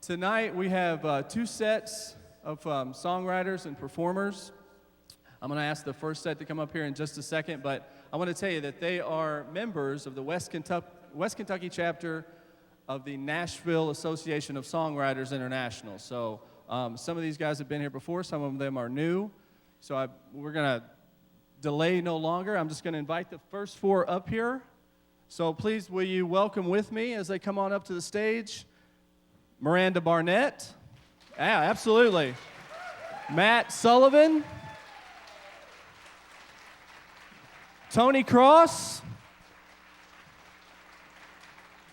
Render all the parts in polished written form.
Tonight we have two sets of songwriters and performers. I'm going to ask the first set to come up here in just a second, but I want to tell you that they are members of the West Kentucky chapter of the Nashville Association of Songwriters International. So some of these guys have been here before, some of them are new. So we're going to delay no longer. I'm just going to invite the first four up here. So please, will you welcome with me as they come on up to the stage? Miranda Barnett. Yeah, absolutely. Matt Sullivan. Tony Cross.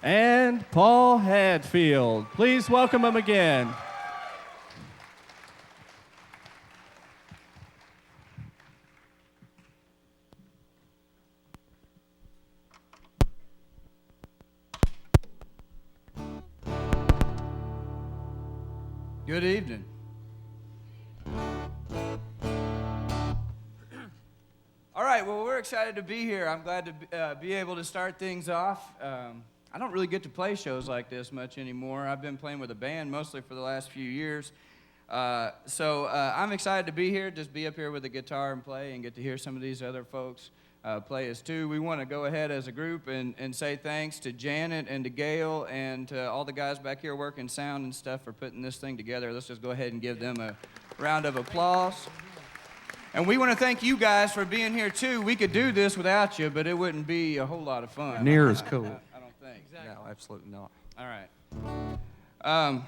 And Paul Hadfield. Please welcome them again. Good evening. All right, well, we're excited to be here. I'm glad to be able to start things off. I don't really get to play shows like this much anymore. I've been playing with a band mostly for the last few years. So I'm excited to be here, just be up here with a guitar and play and get to hear some of these other folks play as too. We want to go ahead as a group and say thanks to Janet and to Gail and to all the guys back here working sound and stuff for putting this thing together. Let's just go ahead and give them a round of applause. And we want to thank you guys for being here too. We could do this without you, but it wouldn't be a whole lot of fun. Near as cool. I don't think. Exactly. No, absolutely not. All right.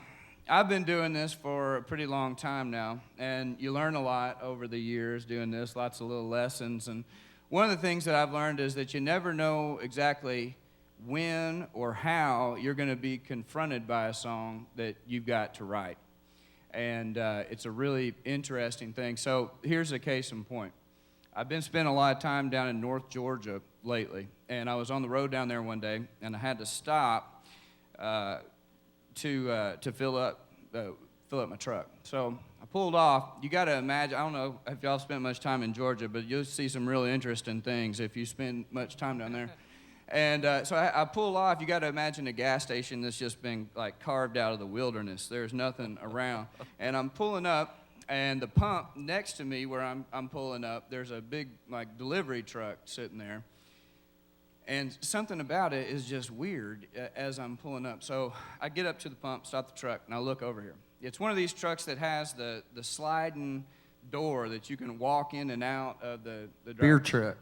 I've been doing this for a pretty long time now, and you learn a lot over the years doing this, lots of little lessons. And one of the things that I've learned is that you never know exactly when or how you're going to be confronted by a song that you've got to write. And it's a really interesting thing. So here's a case in point. I've been spending a lot of time down in North Georgia lately, and I was on the road down there one day, and I had to stop to fill up my truck. So I pulled off. You got to imagine, I don't know if y'all spent much time in Georgia, but you'll see some really interesting things if you spend much time down there. And so I pull off. You got to imagine a gas station that's just been like carved out of the wilderness. There's nothing around. And I'm pulling up, and the pump next to me where I'm pulling up, there's a big like delivery truck sitting there. And something about it is just weird as I'm pulling up. So I get up to the pump, stop the truck, and I look over here. It's one of these trucks that has the sliding door that you can walk in and out of the beer truck.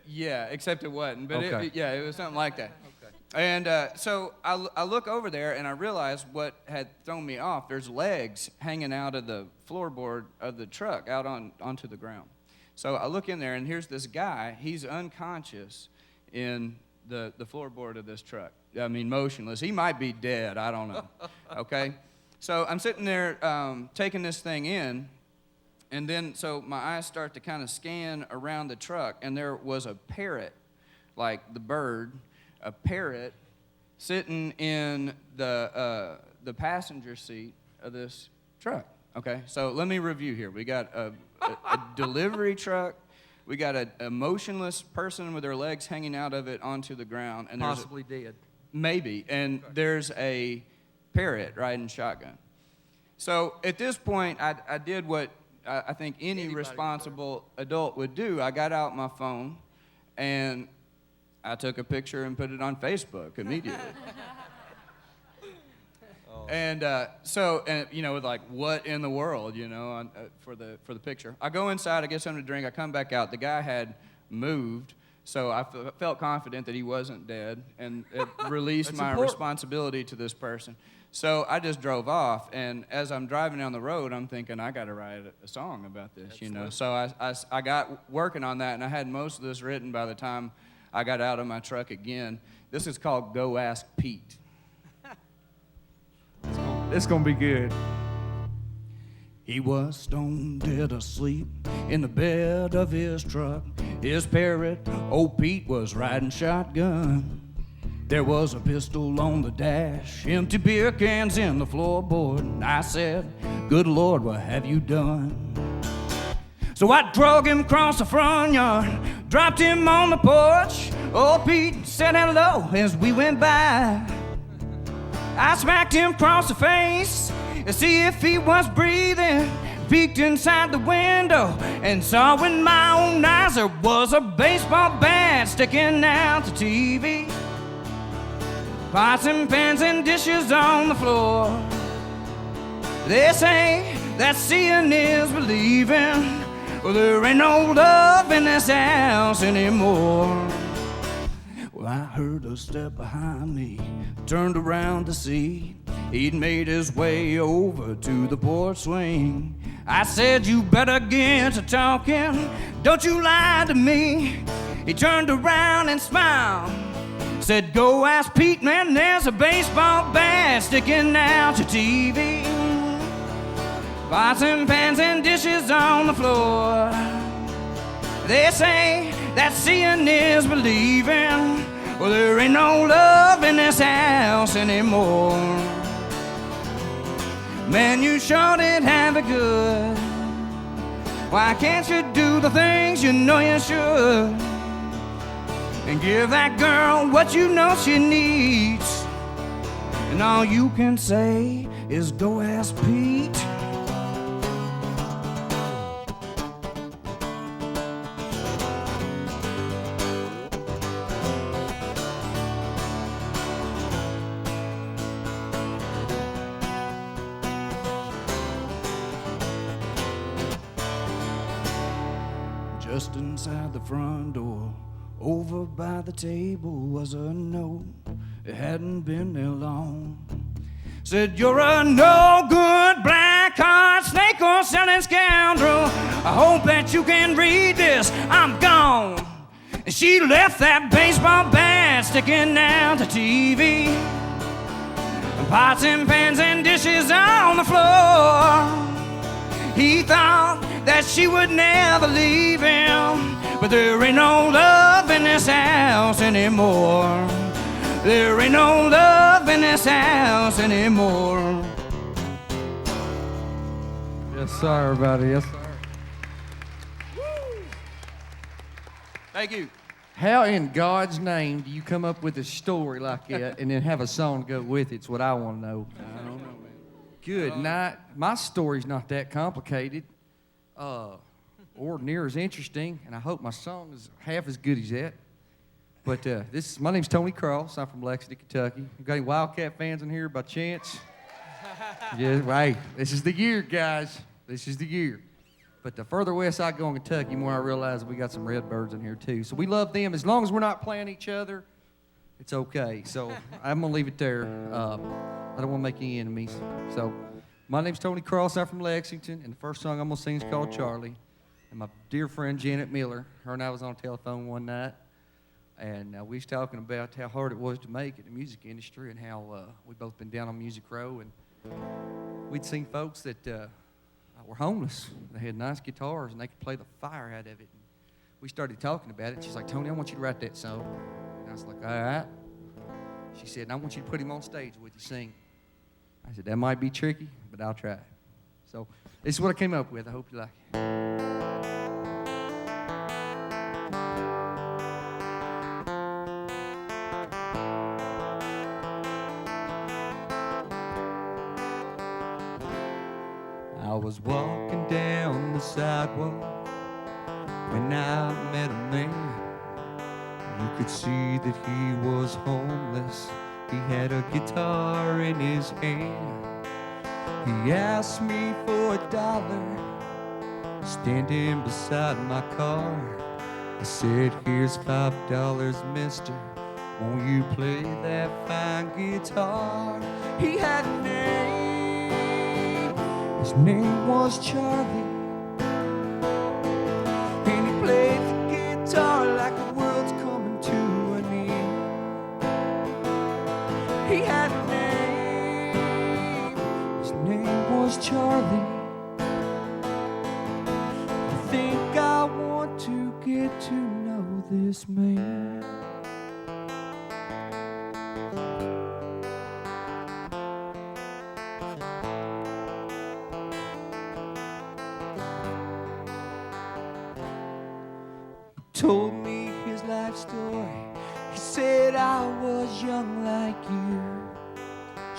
Yeah, except it wasn't. But okay. It was something like that. Okay. And so I look over there, and I realize what had thrown me off. There's legs hanging out of the floorboard of the truck out onto the ground. So I look in there, and here's this guy. He's unconscious in the floorboard of this truck. I mean, motionless. He might be dead. I don't know. Okay? So I'm sitting there taking this thing in, and then so my eyes start to kind of scan around the truck, and there was a parrot, like the bird, a parrot sitting in the passenger seat of this truck. Okay? So let me review here. We got a delivery truck. We got a motionless person with their legs hanging out of it onto the ground. And possibly dead. Maybe. And there's a parrot riding shotgun. So at this point, I did what I think any responsible adult would do. I got out my phone, and I took a picture and put it on Facebook immediately. And with like, what in the world, for the picture. I go inside, I get something to drink, I come back out. The guy had moved, so I felt confident that he wasn't dead, and it released my responsibility to this person. So I just drove off, and as I'm driving down the road, I'm thinking, I got to write a song about this, So I got working on that, and I had most of this written by the time I got out of my truck again. This is called Go Ask Pete. It's going to be good. He was stone dead asleep in the bed of his truck. His parrot, old Pete, was riding shotgun. There was a pistol on the dash, empty beer cans in the floorboard. I said, good Lord, what have you done? So I drug him across the front yard, dropped him on the porch. Old Pete said hello as we went by. I smacked him across the face to see if he was breathing. Peeked inside the window and saw with my own eyes there was a baseball bat sticking out the TV. Pots and pans and dishes on the floor. They say that seeing is believing. Well, there ain't no love in this house anymore. Well, I heard a step behind me, turned around to see he'd made his way over to the porch swing. I said, you better get to talking, don't you lie to me. He turned around and smiled, said, go ask Pete, man, there's a baseball bat sticking out your TV. Pots and pans and dishes on the floor. They say that seeing is believing. Well, there ain't no love in this house anymore. Man, you sure did have it good. Why can't you do the things you know you should? And give that girl what you know she needs. And all you can say is go ask Pete. Just inside the front door, over by the table was a note. It hadn't been there long. Said, you're a no-good black-heart snake or selling scoundrel. I hope that you can read this. I'm gone. And she left that baseball bat sticking out the TV. Pots and pans and dishes on the floor. He thought that she would never leave him, but there ain't no love in this house anymore. There ain't no love in this house anymore. Yes, sir, everybody. Yes, sir. Thank you. How in God's name do you come up with a story like that and then have a song to go with it? It's what I want to know. I don't know, man. Good night. My story's not that complicated or near as interesting, and I hope my song is half as good as that. But my name's Tony Cross. I'm from Lexington, Kentucky. You got any Wildcat fans in here by chance? Yeah, right. This is the year, guys. This is the year. But the further west I go in Kentucky, the more I realize we got some Redbirds in here, too. So we love them. As long as we're not playing each other, it's okay. So I'm going to leave it there. I don't want to make any enemies. So my name's Tony Cross. I'm from Lexington. And the first song I'm going to sing is called Charlie. And my dear friend Janet Miller, her and I was on the telephone one night. And we was talking about how hard it was to make it in the music industry and how we'd both been down on Music Row. And we'd seen folks that were homeless. They had nice guitars and they could play the fire out of it. And we started talking about it. She's like, Tony, I want you to write that song. And I was like, all right. She said, and I want you to put him on stage with you, sing. I said, that might be tricky, but I'll try. So this is what I came up with. I hope you like it. I was walking down the sidewalk when I met a man. You could see that he was homeless. He had a guitar in his hand. He asked me for $1, standing beside my car. I said, here's $5, mister. Won't you play that fine guitar? He had a name. His name was Charlie. And he played the guitar like the world's coming to an end. He had a name. His name was Charlie. I think I want to get to know this man. Told me his life story. He said I was young like you,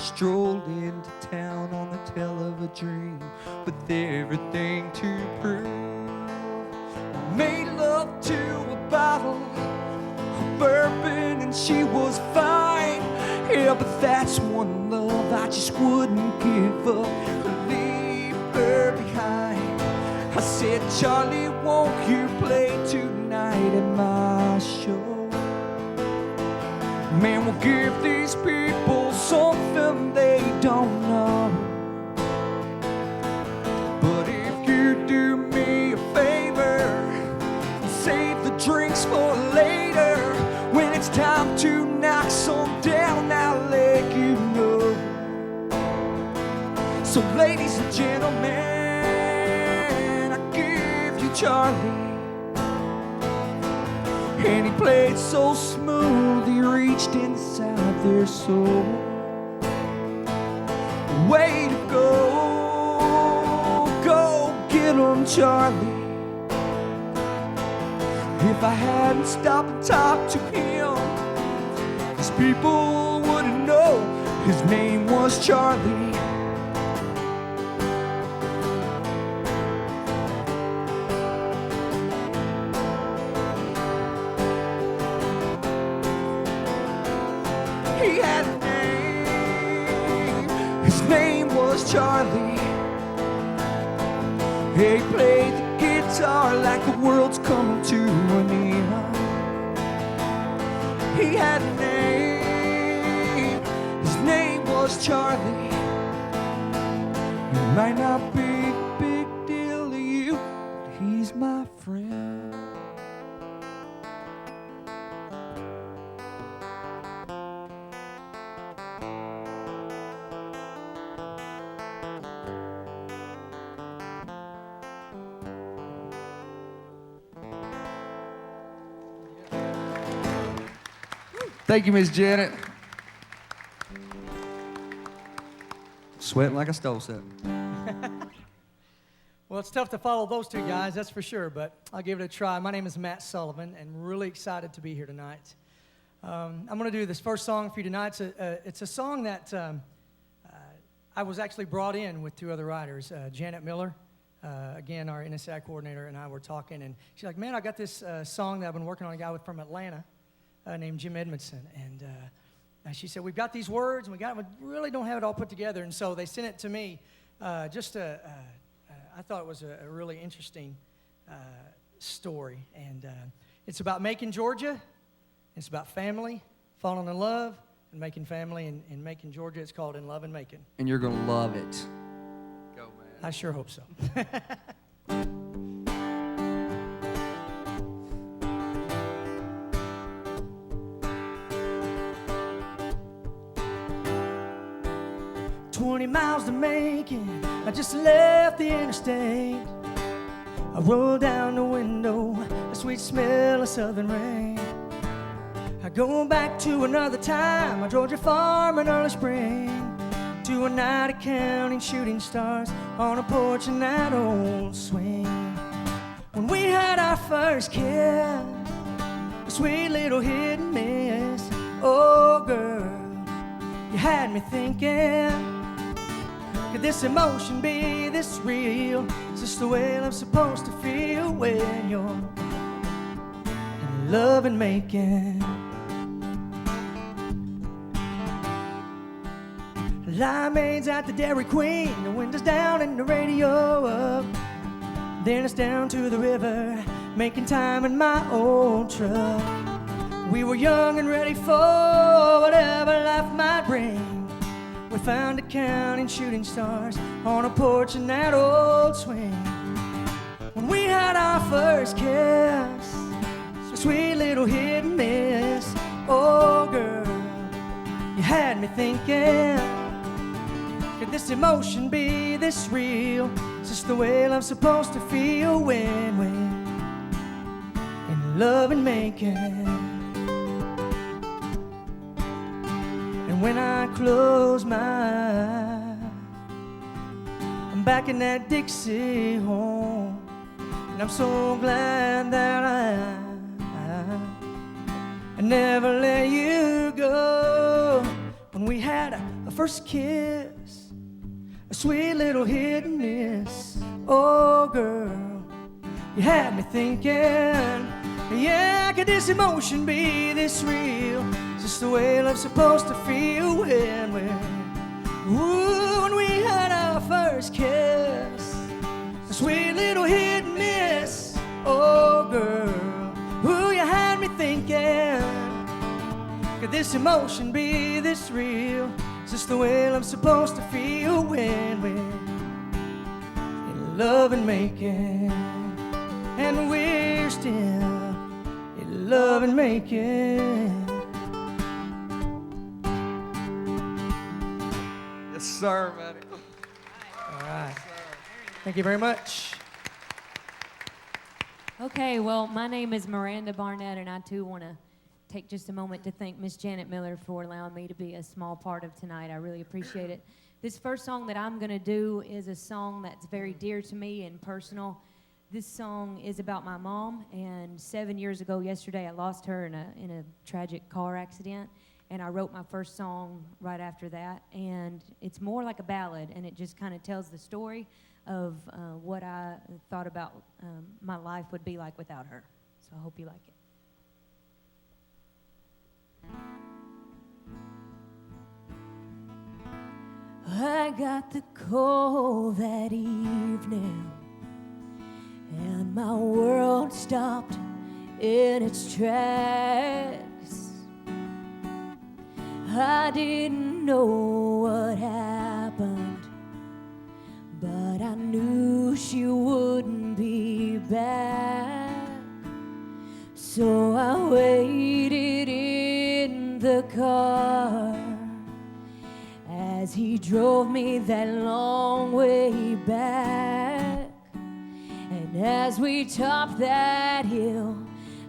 strolled into town on the tail of a dream with everything to prove. I made love to a bottle of bourbon and she was fine. Yeah, but that's one love I just wouldn't give up or leave her behind. I said, Charlie, won't you play tonight at my show? Man, we'll give these people something they don't know. But if you do me a favor, save the drinks for later. When it's time to knock some down, I'll let you know. So ladies and gentlemen, I give you Charlie. And he played so smooth, he reached inside their soul. Way to go, go get 'em, Charlie. If I hadn't stopped and talked to him, these people wouldn't know his name was Charlie. He had a name, his name was Charlie. He played the guitar like the world's coming to an end. He had a name, his name was Charlie. It might not be a big deal to you, but he's my friend. Thank you, Miss Janet. Sweating like I stole something. Well, it's tough to follow those two guys, that's for sure, but I'll give it a try. My name is Matt Sullivan, and really excited to be here tonight. I'm going to do this first song for you tonight. It's a song that I was actually brought in with two other writers. Janet Miller, again, our NSI coordinator, and I were talking, and she's like, man, I got this song that I've been working on, a guy from Atlanta named Jim Edmondson, and she said, we've got these words, and we really don't have it all put together, and so they sent it to me. I thought it was a really interesting story, and it's about Macon, Georgia. It's about family, falling in love, and making family in Macon, Georgia. It's called In Love and Makin. And you're going to love it. Go, man. I sure hope so. 20 miles to Macon, I just left the interstate. I rolled down the window, the sweet smell of southern rain. I go back to another time, a Georgia farm in early spring, to a night of counting shooting stars on a porch in that old swing. When we had our first kiss, a sweet little hit and miss. Oh girl, you had me thinking, could this emotion be this real? Is this the way I'm supposed to feel when you're in love and making? Limeades at the Dairy Queen, the windows down and the radio up. Then it's down to the river, making time in my old truck. We were young and ready for whatever life might bring. We found a counting shooting stars on a porch in that old swing. When we had our first kiss, so sweet little hit and miss. Oh girl, you had me thinking, could this emotion be this real? Is this the way I'm supposed to feel when we're in love and making? And when I close my eyes, I'm back in that Dixie home, and I'm so glad that I never let you go. When we had a first kiss, a sweet little hit and miss. Oh, girl, you had me thinking, yeah, could this emotion be this real? Is this the way love's supposed to feel when we had our first kiss? A sweet little hit and miss. Oh, girl, ooh, you had me thinking, could this emotion be this real? Is this the way love's supposed to feel when we're in love and making? And we're still in love and making. Yes, sir, buddy. All right. Thank you very much. Okay, well, my name is Miranda Barnett, and I too want to take just a moment to thank Miss Janet Miller for allowing me to be a small part of tonight. I really appreciate it. This first song that I'm going to do is a song that's very dear to me and personal. This song is about my mom, and 7 years ago yesterday I lost her in a tragic car accident, and I wrote my first song right after that, and it's more like a ballad, and it just kind of tells the story of what I thought about my life would be like without her. So I hope you like it. I got the call that evening, and my world stopped in its tracks. I didn't know what happened, but I knew she wouldn't be back. So I waited in the car as he drove me that long way back. And as we topped that hill,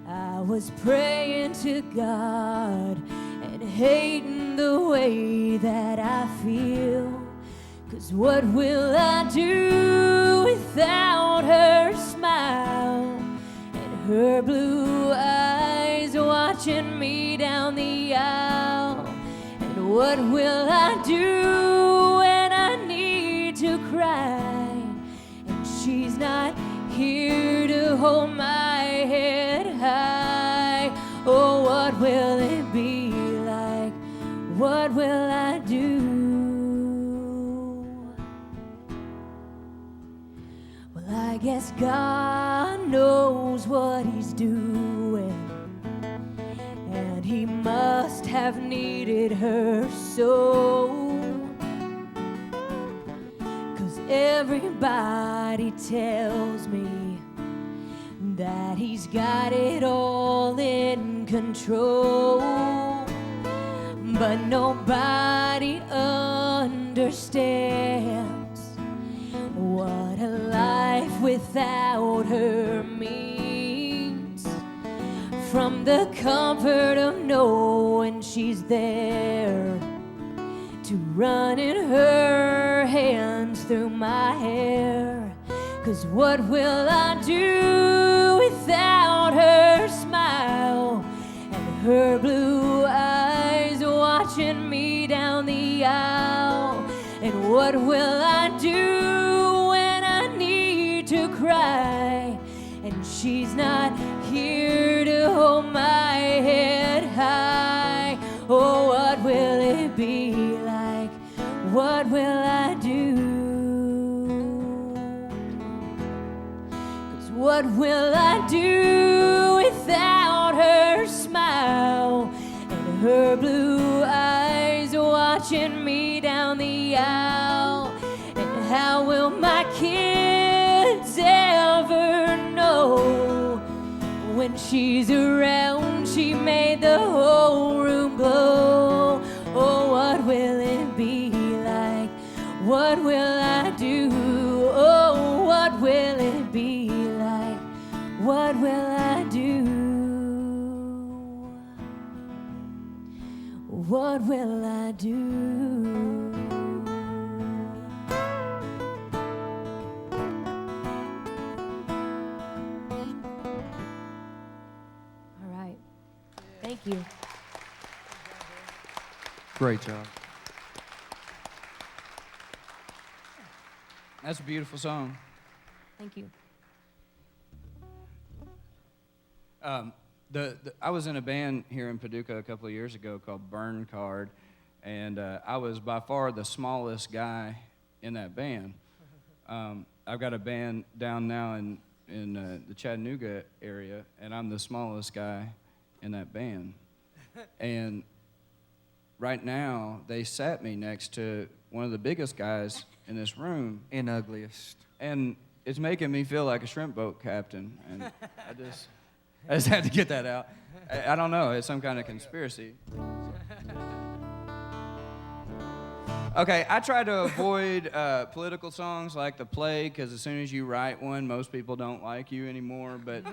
I was praying to God and hating the way that I feel. 'Cause what will I do without her smile and her blue eyes watching me down the aisle? And what will I do when I need to cry and she's not here to hold my head high? Oh, what will it be like? What will I do? Well, I guess God knows what he's doing, and he must have needed her so. 'Cause everybody tells me that he's got it all in control, but nobody understands what a life without her means. From the comfort of knowing she's there, to running her hands through my hair. 'Cause what will I do without her smile and her blue eyes watching me down the aisle? And what will I do when I need to cry and she's not here to hold my head high? Oh, what will it be like? What will I do? 'Cause what will I do without her smile and her blue eyes watching me down the aisle? And how will my kids ever know when she's around she made the whole room glow? Oh, what will it be like? What will I do? Oh, what will it be like? What will I do? What will I do? All right. Thank you. Great job. That's a beautiful song. Thank you. I was in a band here in Paducah a couple of years ago called Burn Card, and I was by far the smallest guy in that band. I've got a band down now in the Chattanooga area, and I'm the smallest guy in that band. And right now, they sat me next to one of the biggest guys in this room. And ugliest. And it's making me feel like a shrimp boat captain. And I just had to get that out. I don't know. It's some kind of conspiracy. Okay, I try to avoid political songs like The Plague, because as soon as you write one, most people don't like you anymore. But,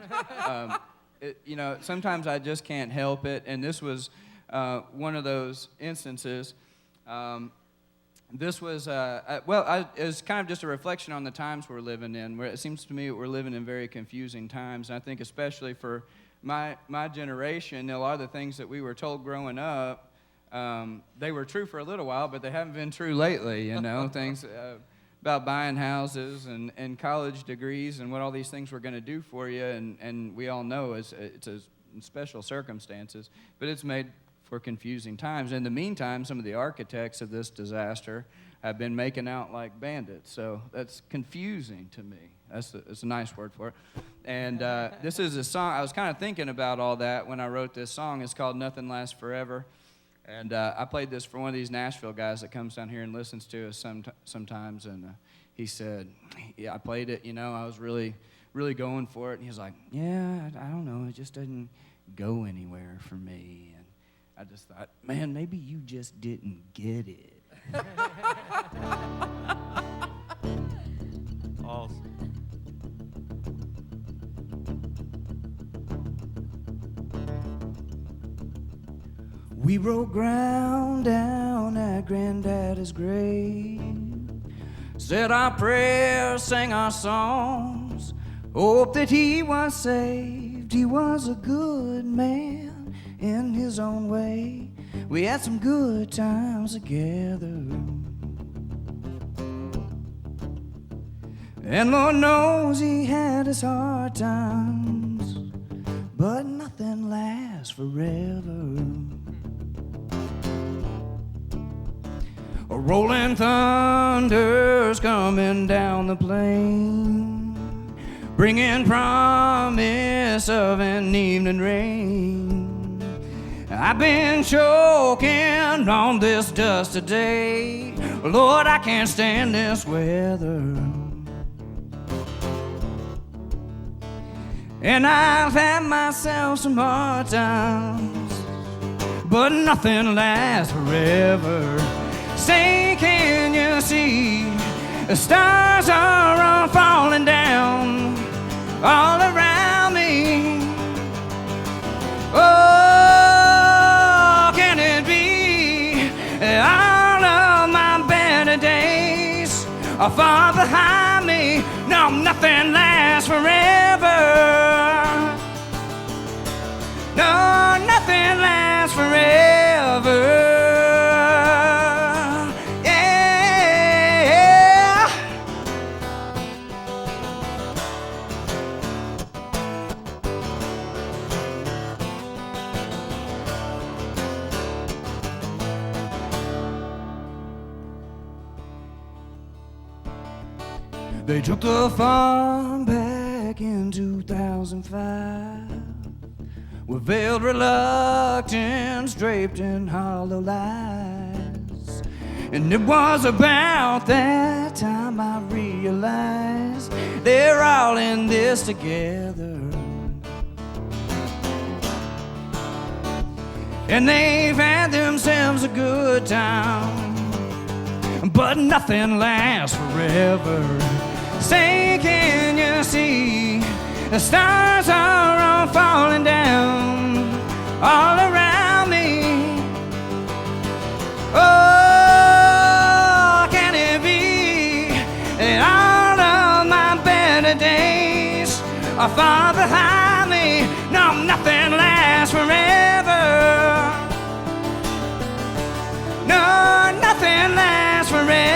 sometimes I just can't help it. And this was one of those instances. This was, it was kind of just a reflection on the times we're living in, where it seems to me we're living in very confusing times. And I think especially for my generation, a lot of the things that we were told growing up, they were true for a little while, but they haven't been true lately, things about buying houses and college degrees and what all these things were going to do for you. And we all know it's special circumstances, but it's made for confusing times. In the meantime, some of the architects of this disaster have been making out like bandits, so that's confusing to me. That's a nice word for it. And this is a song, I was kind of thinking about all that when I wrote this song. It's called Nothing Lasts Forever. And I played this for one of these Nashville guys that comes down here and listens to us sometimes. And he said, yeah, I played it, I was really, really going for it. And he was like, yeah, I don't know, it just doesn't go anywhere for me. And I just thought, man, maybe you just didn't get it. Awesome. We broke ground down at Granddaddy's grave, said our prayers, sang our songs, hoped that he was saved. He was a good man in his own way. We had some good times together, and Lord knows he had his hard times, but nothing lasts forever. A rolling thunder's coming down the plain, bringing promise of an evening rain. I've been choking on this dust today. Lord, I can't stand this weather. And I've had myself some hard times, but nothing lasts forever. Say, can you see the stars are all falling down all around me? Oh, can it be all of my better days are far behind me? No, nothing lasts forever. No, nothing lasts forever. They took the farm back in 2005 with veiled reluctance draped in hollow lies. And it was about that time I realized they're all in this together. And they've had themselves a good time, but nothing lasts forever. Say, can you see the stars are all falling down all around me? Oh, can it be that all of my better days are far behind me? No, nothing lasts forever. No, nothing lasts forever.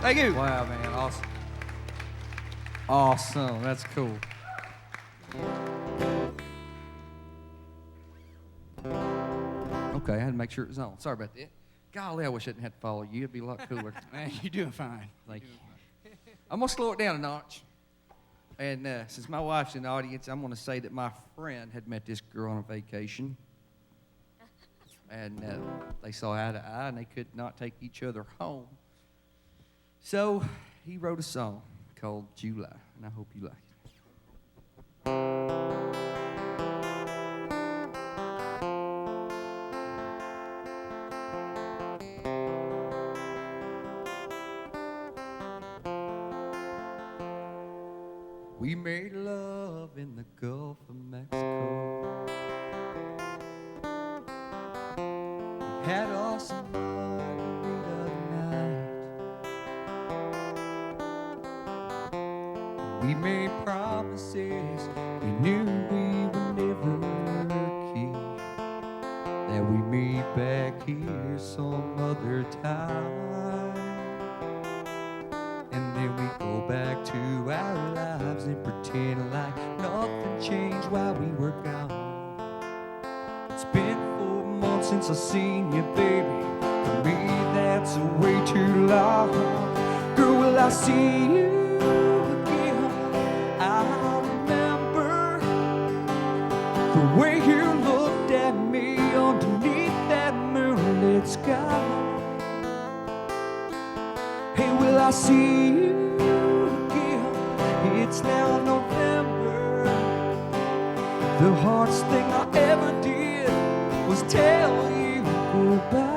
Thank you. Wow, man, awesome. Awesome, that's cool. Okay, I had to make sure it was on. Sorry about that. Golly, I wish I didn't have to follow you. It'd be a lot cooler. Man, you're doing fine. Thank you. I'm going to slow it down a notch. And since my wife's in the audience, I'm going to say that my friend had met this girl on a vacation. And they saw eye to eye, and they could not take each other home. So he wrote a song called July, and I hope you like it. We made love in the Gulf of Mexico. We had awesome margarita night. We made promises we knew we would never keep. That we meet back here some other time. And then we go back to our lives and pretend like nothing changed while we were gone. It's been 4 months since I seen you, baby. For me, that's way too long. Girl, will I see you again? I remember the way you looked at me underneath that moonlit sky. Hey, will I see you again? It's now November. The hardest thing I ever did was tell you goodbye.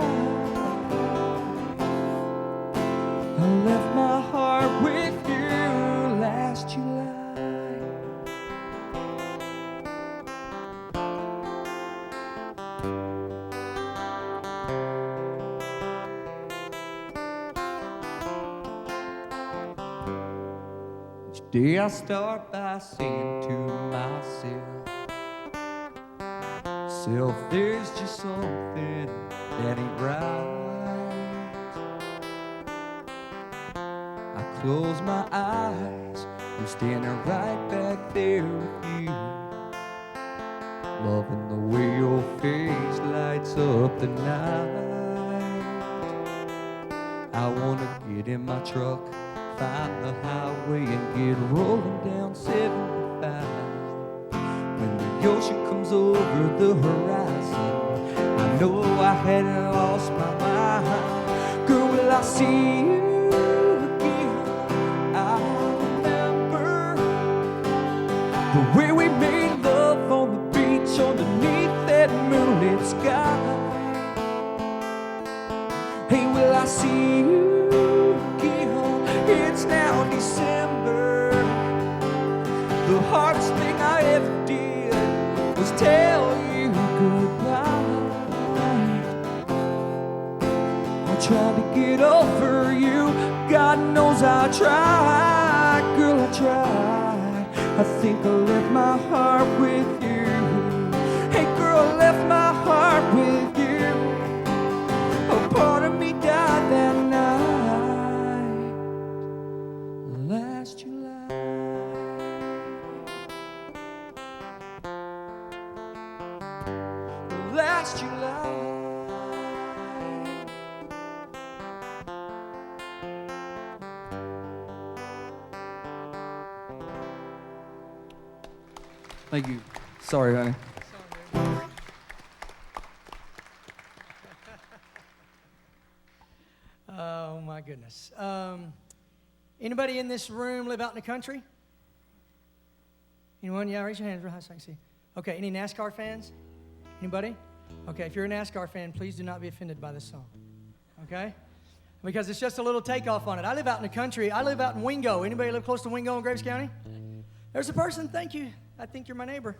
I left my heart with you last July. Today I start by saying to myself, there's just something that ain't right. I close my eyes, I'm standing right back there with you, loving the way your face lights up the night. I wanna get in my truck, find the highway and get rolling down 75. When the ocean comes over the horizon, I know I hadn't lost my mind. Girl, will I see you again? I remember the way we made love on the beach underneath that moonlit sky. Hey, will I see you again? It's now December. The hardest thing I ever did was tell you goodbye. I tried to get over you, God knows I tried. Girl, I tried. I think I left my heart with you. Hey girl, I left my heart with you. A part of me died that night, last July. Last July. Thank you. Sorry, honey. Oh my goodness. Anybody in this room live out in the country? Anyone? Yeah, raise your hands real high so I can see. Okay, any NASCAR fans? Anybody? Okay, if you're a NASCAR fan, please do not be offended by this song. Okay? Because it's just a little takeoff on it. I live out in the country. I live out in Wingo. Anybody live close to Wingo in Graves County? There's a person. Thank you. I think you're my neighbor.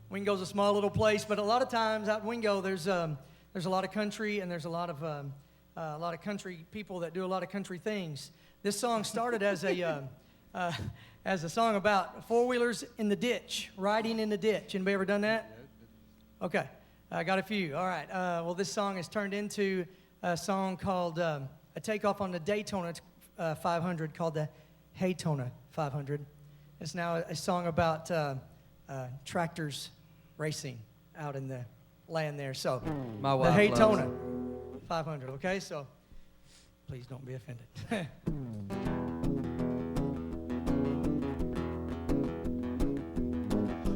Wingo's a small little place, but a lot of times out in Wingo, there's a lot of country, and there's a lot of country people that do a lot of country things. This song started as a song about four-wheelers in the ditch, riding in the ditch. Anybody ever done that? Okay, I got a few. All right. Well, this song has turned into a song called a takeoff on the Daytona 500 called the Haytona 500. It's now a song about tractors racing out in the land there. So My the wife Haytona loves 500. Okay, so please don't be offended.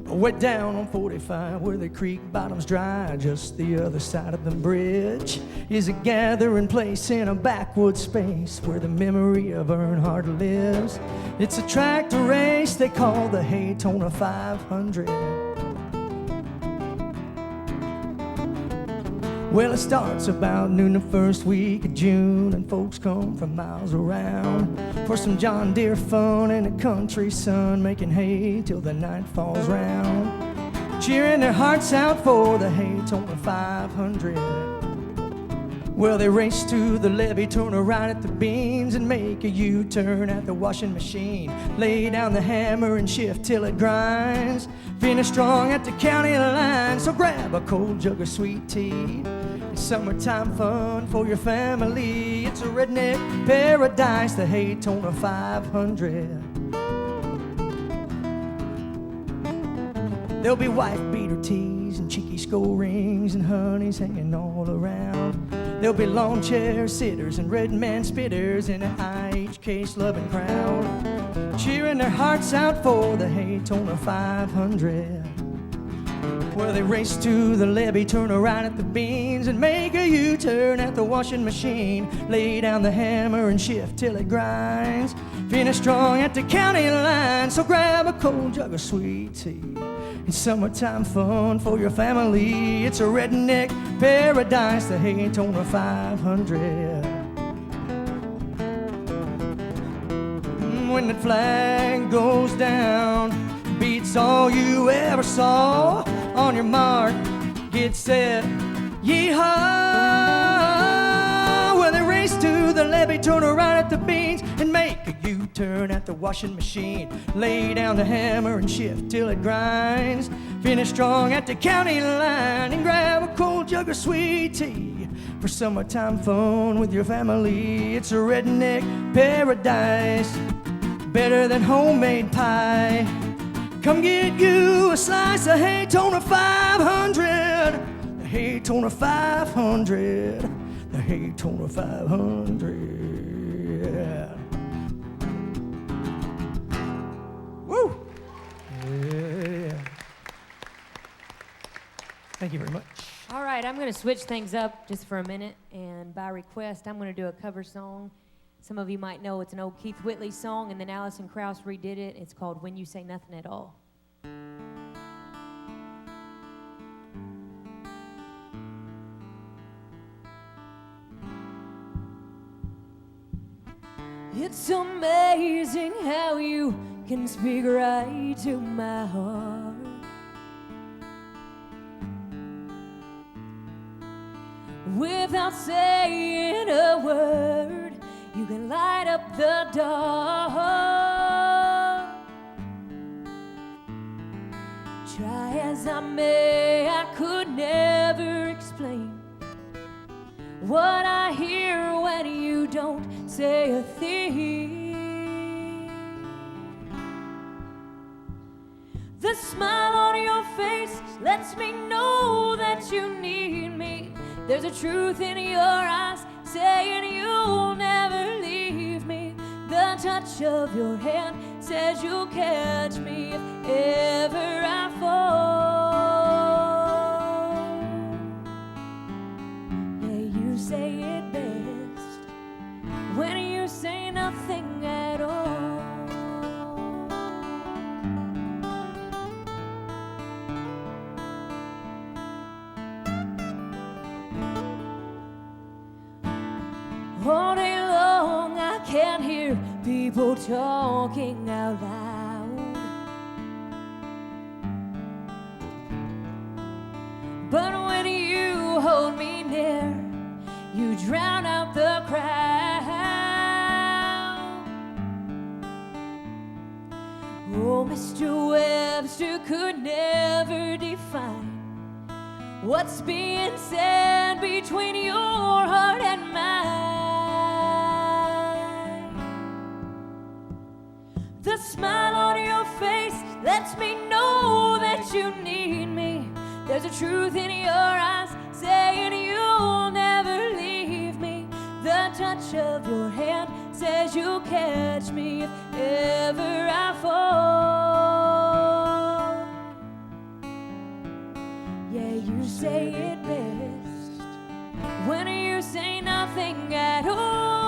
Went down on 45 where the creek bottom's dry. Just the other side of the bridge is a gathering place in a backwoods space where the memory of Earnhardt lives. It's a tractor race they call the Haytona 500. Well, it starts about noon the first week of June, and folks come from miles around for some John Deere fun in the country sun, making hay till the night falls round, cheering their hearts out for the Haytona 500. Well, they race to the levee, turn around at the beans, and make a U-turn at the washing machine. Lay down the hammer and shift till it grinds. Finish strong at the county line, so grab a cold jug of sweet tea. It's summertime fun for your family. It's a redneck paradise, the Haytona 500. There'll be wife-beater tees and cheeky skull rings and honeys hanging all around. There'll be lawn chair sitters and red man spitters in an IHK loving crowd, cheering their hearts out for the Haytona 500. Well, they race to the levee, turn around at the beans, and make a U-turn at the washing machine. Lay down the hammer and shift till it grinds. Finish strong at the county line, so grab a cold jug of sweet tea. It's summertime fun for your family. It's a redneck paradise, the Haytona 500. When the flag goes down, beats all you ever saw. On your mark, get set, yeehaw! Well, they race to the levee, turn around at the beans, and make a U-turn at the washing machine. Lay down the hammer and shift till it grinds. Finish strong at the county line, and grab a cold jug of sweet tea for summertime fun with your family. It's a redneck paradise, better than homemade pie. Come get you a slice of Haytona 500, the Haytona 500, the Haytona 500. Yeah. Woo! Yeah. Thank you very much. All right, I'm going to switch things up just for a minute, and by request, I'm going to do a cover song. Some of you might know it's an old Keith Whitley song, and then Alison Krauss redid it. It's called When You Say Nothing at All. It's amazing how you can speak right to my heart. Without saying a word, you can light up the dark. Try as I may, I could never explain what I hear when you don't say a thing. The smile on your face lets me know that you need me. There's a truth in your eyes saying you'll never leave me. The touch of your hand says you'll catch me if ever I fall. Yeah, you say it best when you say nothing at all. All day long I can't hear people talking out loud, but when you hold me near, you drown out the crowd. Oh, Mr. Webster could never define what's being said between your heart and smile on your face lets me know that you need me. There's a truth in your eyes saying you'll never leave me. The touch of your hand says you'll catch me if ever I fall. Yeah, you say it best when you say nothing at all.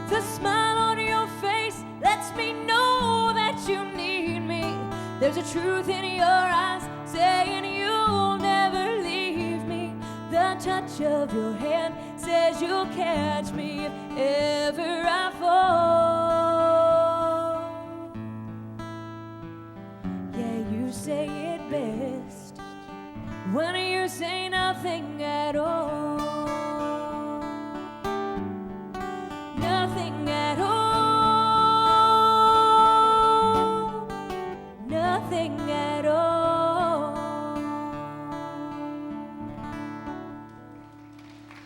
The smile on your face lets me know that you need me. There's a truth in your eyes saying you'll never leave me. The touch of your hand says you'll catch me if ever I fall. Yeah, you say it best when you say nothing at all. Nothing at all. Nothing at all.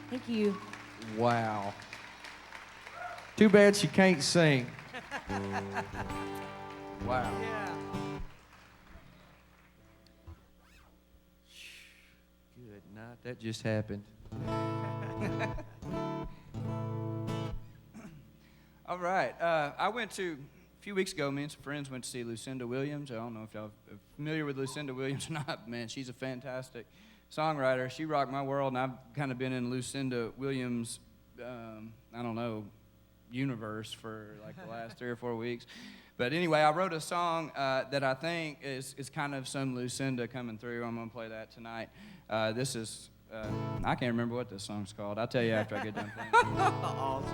Thank you. Wow. Too bad she can't sing. Wow. Good night. That just happened. All right. I went to, a few weeks ago, me and some friends went to see Lucinda Williams. I don't know if y'all are familiar with Lucinda Williams or not. Man, she's a fantastic songwriter. She rocked my world, and I've kind of been in Lucinda Williams, universe for like the last 3 or 4 weeks. But anyway, I wrote a song that I think is kind of some Lucinda coming through. I'm going to play that tonight. This is, I can't remember what this song's called. I'll tell you after I get done playing. Awesome.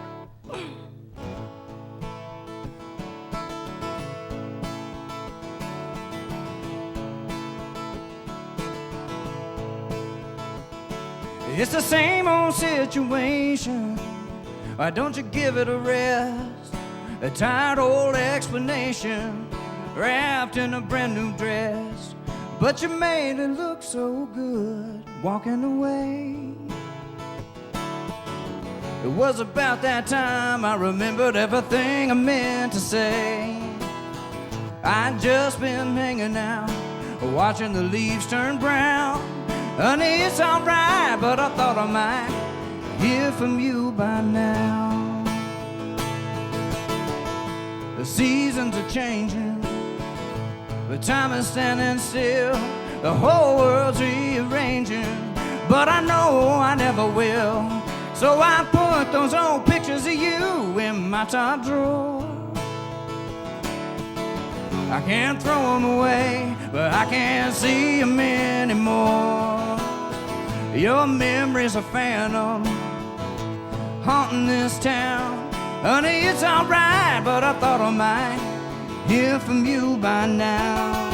It's the same old situation. Why don't you give it a rest? A tired old explanation wrapped in a brand new dress. But you made it look so good walking away. It was about that time I remembered everything I meant to say. I'd just been hanging out, watching the leaves turn brown. Honey, it's alright, but I thought I might hear from you by now. The seasons are changing, the time is standing still, the whole world's rearranging, but I know I never will. So I put those old pictures of you in my top drawer. I can't throw them away, but I can't see them anymore. Your memory's a phantom haunting this town. Honey, it's alright, but I thought I might hear from you by now.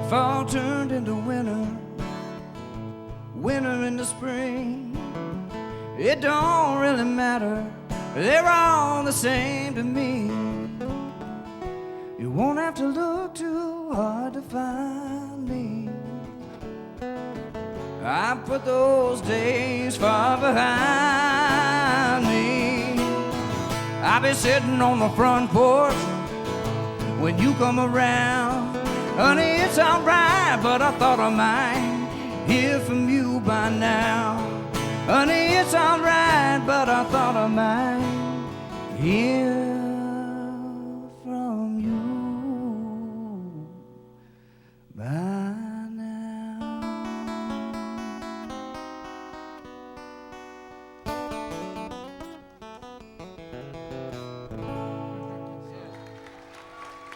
Fall turned into winter, winter into spring. It don't really matter, they're all the same to me. You won't have to look too hard to find me. I put those days far behind me. I'll be sitting on the front porch when you come around. Honey, it's alright, but I thought I might hear from you by now. Honey, it's alright, but I thought I might hear from you by now.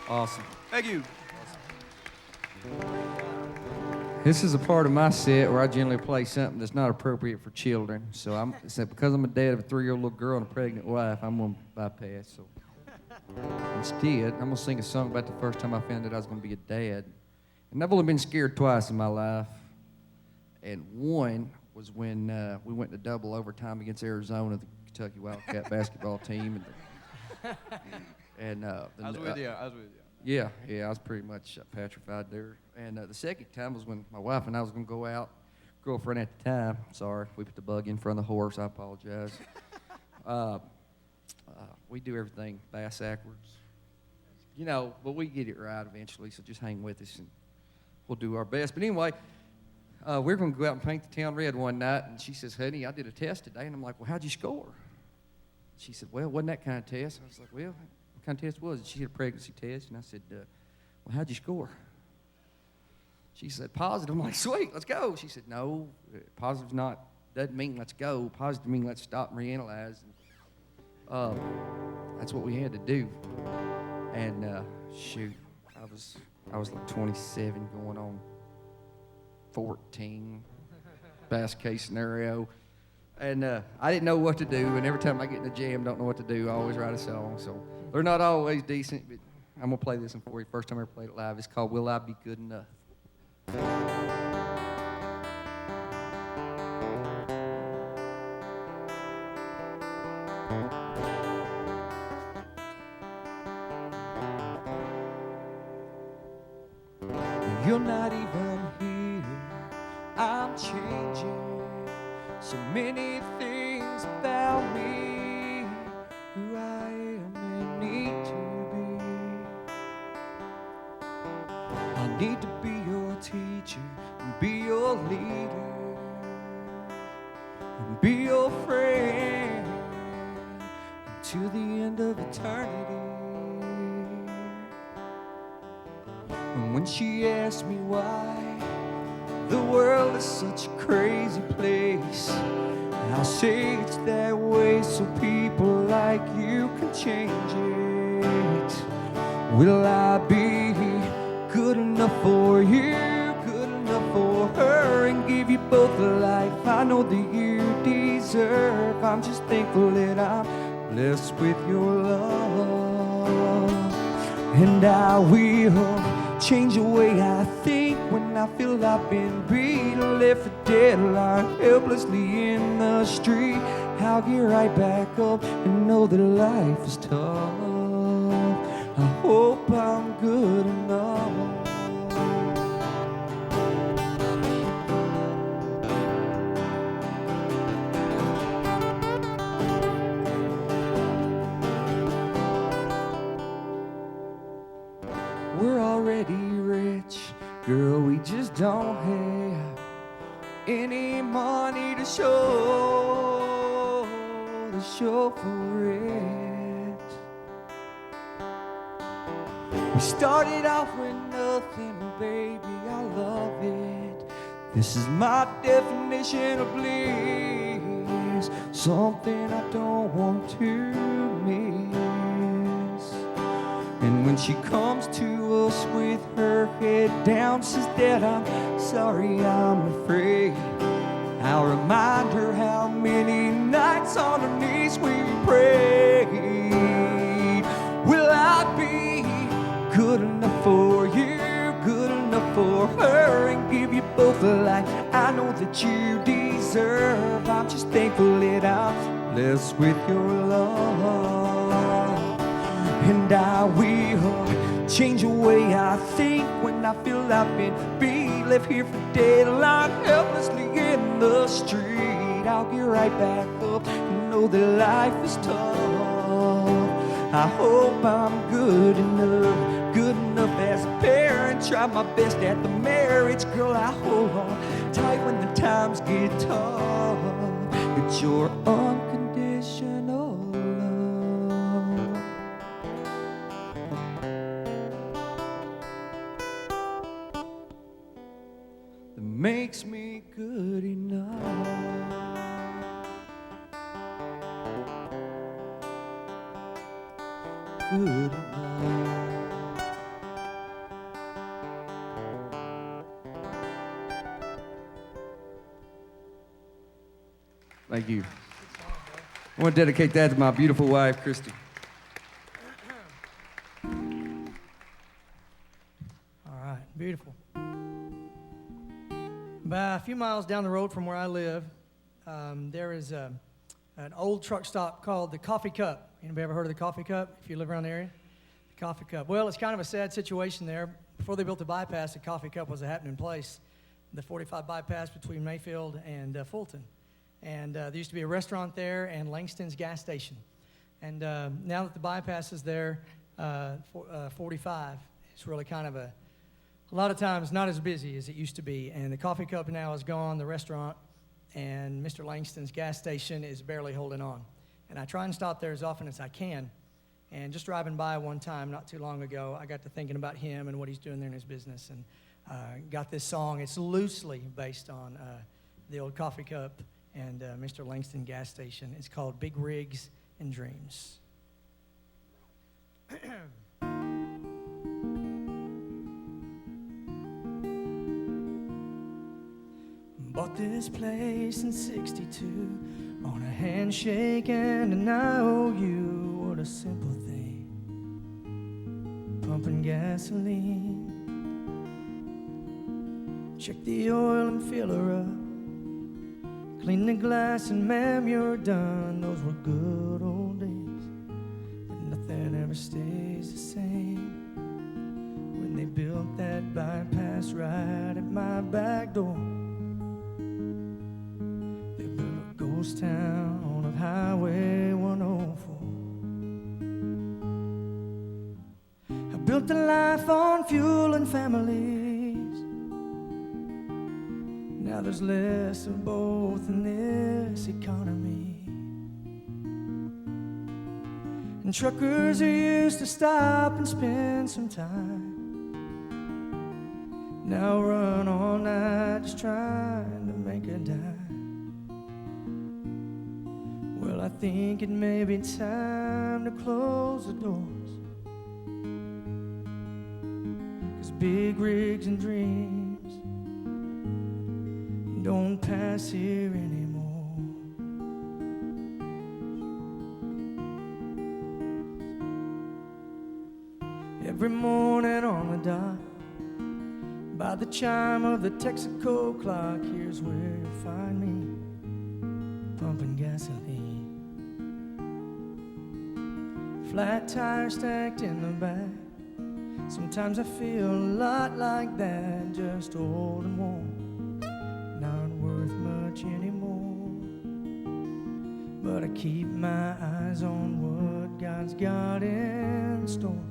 Awesome. Thank you. This is a part of my set where I generally play something that's not appropriate for children. So because I'm a dad of a 3-year-old little girl and a pregnant wife, I'm going to bypass. So Instead, I'm going to sing a song about the first time I found out I was going to be a dad. And I've only been scared twice in my life. And one was when we went to double overtime against Arizona, the Kentucky Wildcat basketball team. And I was with you. Yeah, I was pretty much petrified there. And the second time was when my wife and I was going to go out. Girlfriend at the time, sorry, we put the bug in front of the horse. I apologize. We do everything backwards, but we get it right eventually. So just hang with us, and we'll do our best. But anyway, we're going to go out and paint the town red one night. And she says, "Honey, I did a test today." And I'm like, "Well, how'd you score?" She said, "Well, wasn't that kind of test?" I was like, "Well, what kind of test was it?" She said, "A pregnancy test." And I said, "Well, how'd you score?" She said, "Positive." I'm like, "Sweet, let's go." She said, "No, positive's doesn't mean let's go. Positive means let's stop and reanalyze." And, that's what we had to do. And shoot, I was like 27 going on 14, best case scenario. And I didn't know what to do. And every time I get in a jam, don't know what to do, I always write a song. So they're not always decent, but I'm gonna play this one for you. First time I ever played it live. It's called "Will I Be Good Enough?" You're not even here. I'm changing so many things about me, who I am and need to be. I need to be your teacher and be your leader and be your friend until the end of eternity. And when she asked me why the world is such a crazy place, I'll say it's that way so people like you can change it. Will I be good enough for you, good enough for her, and give you both the life I know that you deserve? I'm just thankful that I'm blessed with your love, and I will change the way I think when I feel I've been beat, left for dead, lying helplessly in the street. I'll get right back up and know that life is tough. I hope I'm good enough. We're already rich, girl, we just don't have any money to show for it. We started off with nothing, baby, I love it. This is my definition of bliss, something I don't want to miss. And when she comes to us with her head down, says that I'm sorry, I'm afraid, I'll remind her how many nights on her knees we prayed. Will I be good enough for you, good enough for her, and give you both the life I know that you deserve? I'm just thankful that I'm blessed with your love, and I will change the way I think when I feel I've been beat, left here for dead, lying helplessly in the street. I'll get right back up and know that life is tough. I hope I'm good enough as a parent. Try my best at the marriage, girl, I hold on tight when the times get tough. It's your unconditional love that makes me good enough. Good enough. Thank you. I want to dedicate that to my beautiful wife, Christy. few miles down the road from where I live, there is an old truck stop called the Coffee Cup. Anybody ever heard of the Coffee Cup? If you live around the area, the Coffee Cup. Well, it's kind of a sad situation there. Before they built the bypass, the Coffee Cup was a happening place. The 45 bypass between Mayfield and Fulton, and there used to be a restaurant there and Langston's gas station. And now that the bypass is there, 45, it's really kind of a lot of times not as busy as it used to be. And the Coffee Cup now is gone, the restaurant, and Mr. Langston's gas station is barely holding on. And I try and stop there as often as I can. And just driving by one time not too long ago, I got to thinking about him and what he's doing there in his business, and got this song. It's loosely based on the old Coffee Cup and Mr. Langston gas station. It's called Big Rigs and Dreams. Bought this place in 62 on a handshake and an IOU. What a simple thing. Pumping gasoline. Check the oil and fill her up. Clean the glass and ma'am, you're done. Those were good old days, but nothing ever stays the same. When they built that bypass right at my back door, they built a ghost town of Highway 104. I built a life on fuel and families. Now there's less of both in this economy. And truckers are used to stop and spend some time. Now run all night just trying to make a dime. Well, I think it may be time to close the doors, 'cause big rigs and dreams don't pass here anymore. Every morning on the dot, by the chime of the Texaco clock, here's where you'll find me, pumping gasoline. Flat tire stacked in the back. Sometimes I feel a lot like that, just old and worn, not worth much anymore. But I keep my eyes on what God's got in store.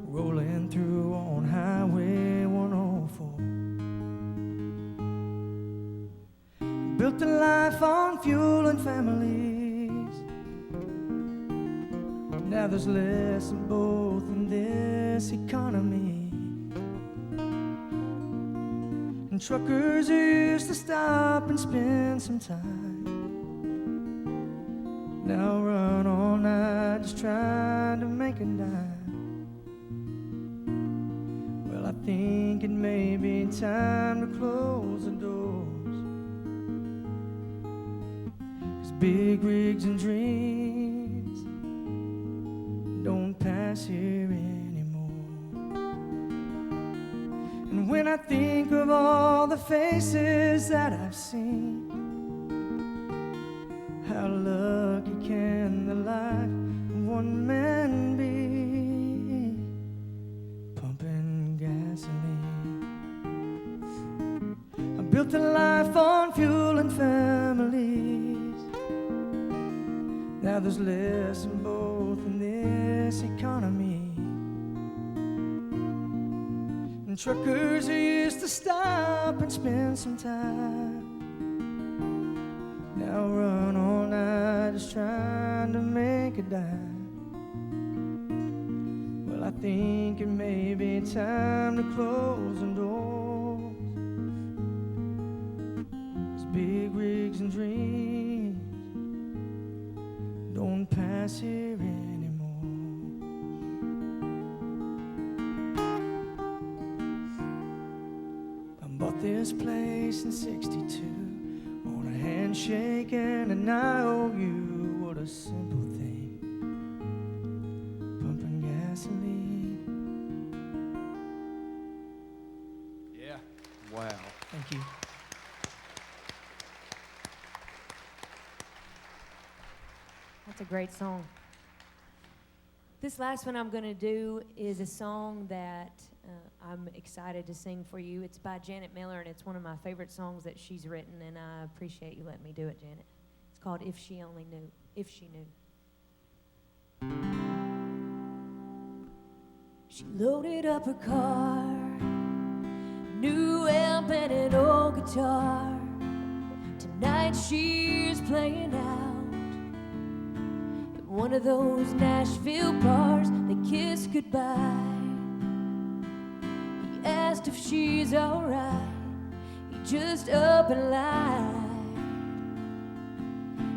Rolling through on Highway 104. Built a life on fuel and families. Now there's less of both in this economy. And truckers are used to stop and spend some time. Now run all night just trying to make a dime. Well, I think it may be time to close the doors, 'cause big rigs and dreams don't pass here anymore. And when I think of all the faces that I've seen, how lucky can the life of one man be, pumping gasoline. I built a life on fuel and families. Now there's less of both in this economy. And truckers are used to stop and spend some time. Now run all night just trying to make a dime. Well, I think it may be time to close the doors, 'cause big rigs and dreams don't pass here anymore. I bought this place in 62 on a handshake and an IOU. What a simple thing, pumping gasoline. Yeah. Wow. Thank you. That's a great song. This last one I'm going to do is a song that I'm excited to sing for you. It's by Janet Miller, and it's one of my favorite songs that she's written, and I appreciate you letting me do it, Janet. It's called If She Only Knew. If She Knew. She loaded up her car, new amp and an old guitar. Tonight she's playing out at one of those Nashville bars. They kiss goodbye. He asked if she's alright. He just up and lied.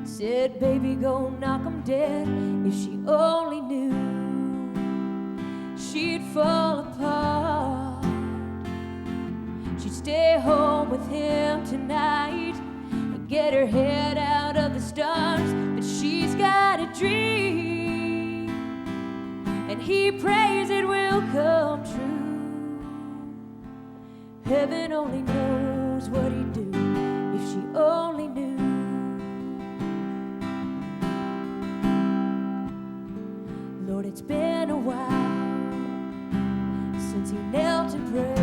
Said, baby, go knock 'em dead. If she only knew, she'd fall apart. She'd stay home with him tonight and get her head out of the stars. But she's got a dream, and he prays it will come true. Heaven only knows what he'd do if she only knew. Lord, it's been a while since he knelt and prayed,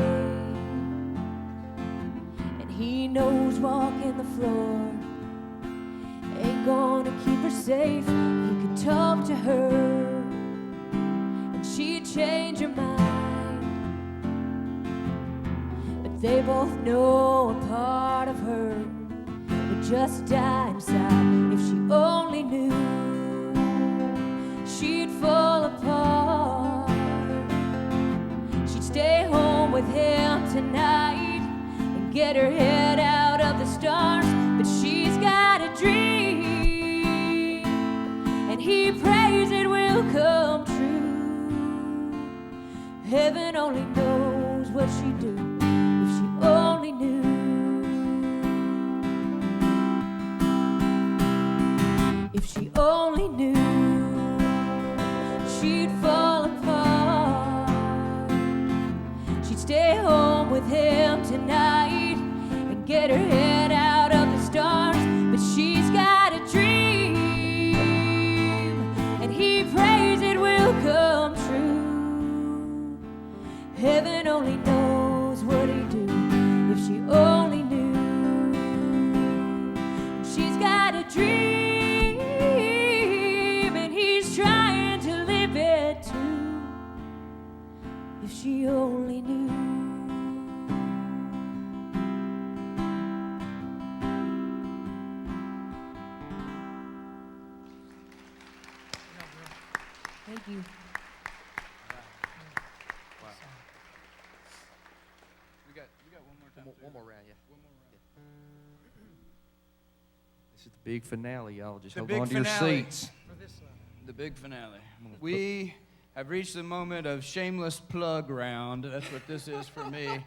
and he knows walking the floor ain't gonna keep her safe. He could talk to her and she'd change her mind, but they both know a part of her would just die inside. If she only knew, she'd fall apart. She'd stay home with him tonight and get her head out of the stars. But she's got a dream, and he prays it will come true. Heaven only knows what she'd do if she only knew. If she only knew, she'd fall apart. She'd stay home with him tonight and get her head out of the stars. But she's got a dream, and he prays it will come true. Heaven only knows what he'd do if she only knew. She's got a dream, and he's trying to live it too. If she only knew. Thank you. We got one more time. One more round, yeah. This is the big finale, y'all. Just The hold big on to your finale. seats. The big finale. We have reached the moment of shameless plug round. That's what this is for me.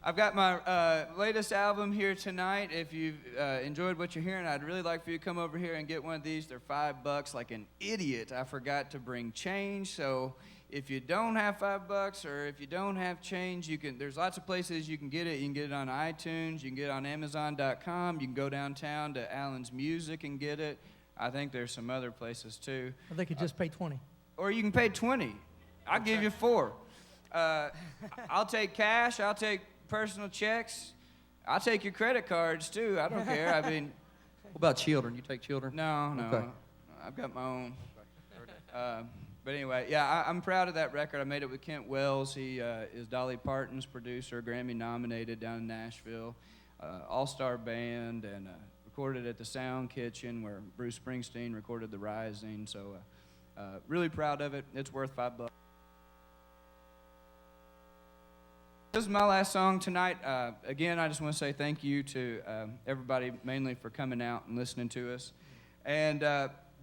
I've got my latest album here tonight. If you've enjoyed what you're hearing, I'd really like for you to come over here and get one of these. They're $5. Like an idiot, I forgot to bring change. So if you don't have $5 or if you don't have change, you can. There's lots of places you can get it. You can get it on iTunes. You can get it on Amazon.com. You can go downtown to Allen's Music and get it. I think there's some other places too. Or they could just pay 20. Or you can pay 20. I'll give you 4. I'll take cash. I'll take personal checks. I'll take your credit cards too. I don't care. I mean, What about children? You take children? no. Okay. I've got my own. But anyway, yeah, I'm proud of that record. I made it with Kent Wells. He is Dolly Parton's producer, Grammy nominated down in Nashville, all-star band, and recorded at the Sound Kitchen where Bruce Springsteen recorded The Rising. So really proud of it. It's worth $5. This is my last song tonight. Again, I just want to say thank you to everybody, mainly for coming out and listening to us. And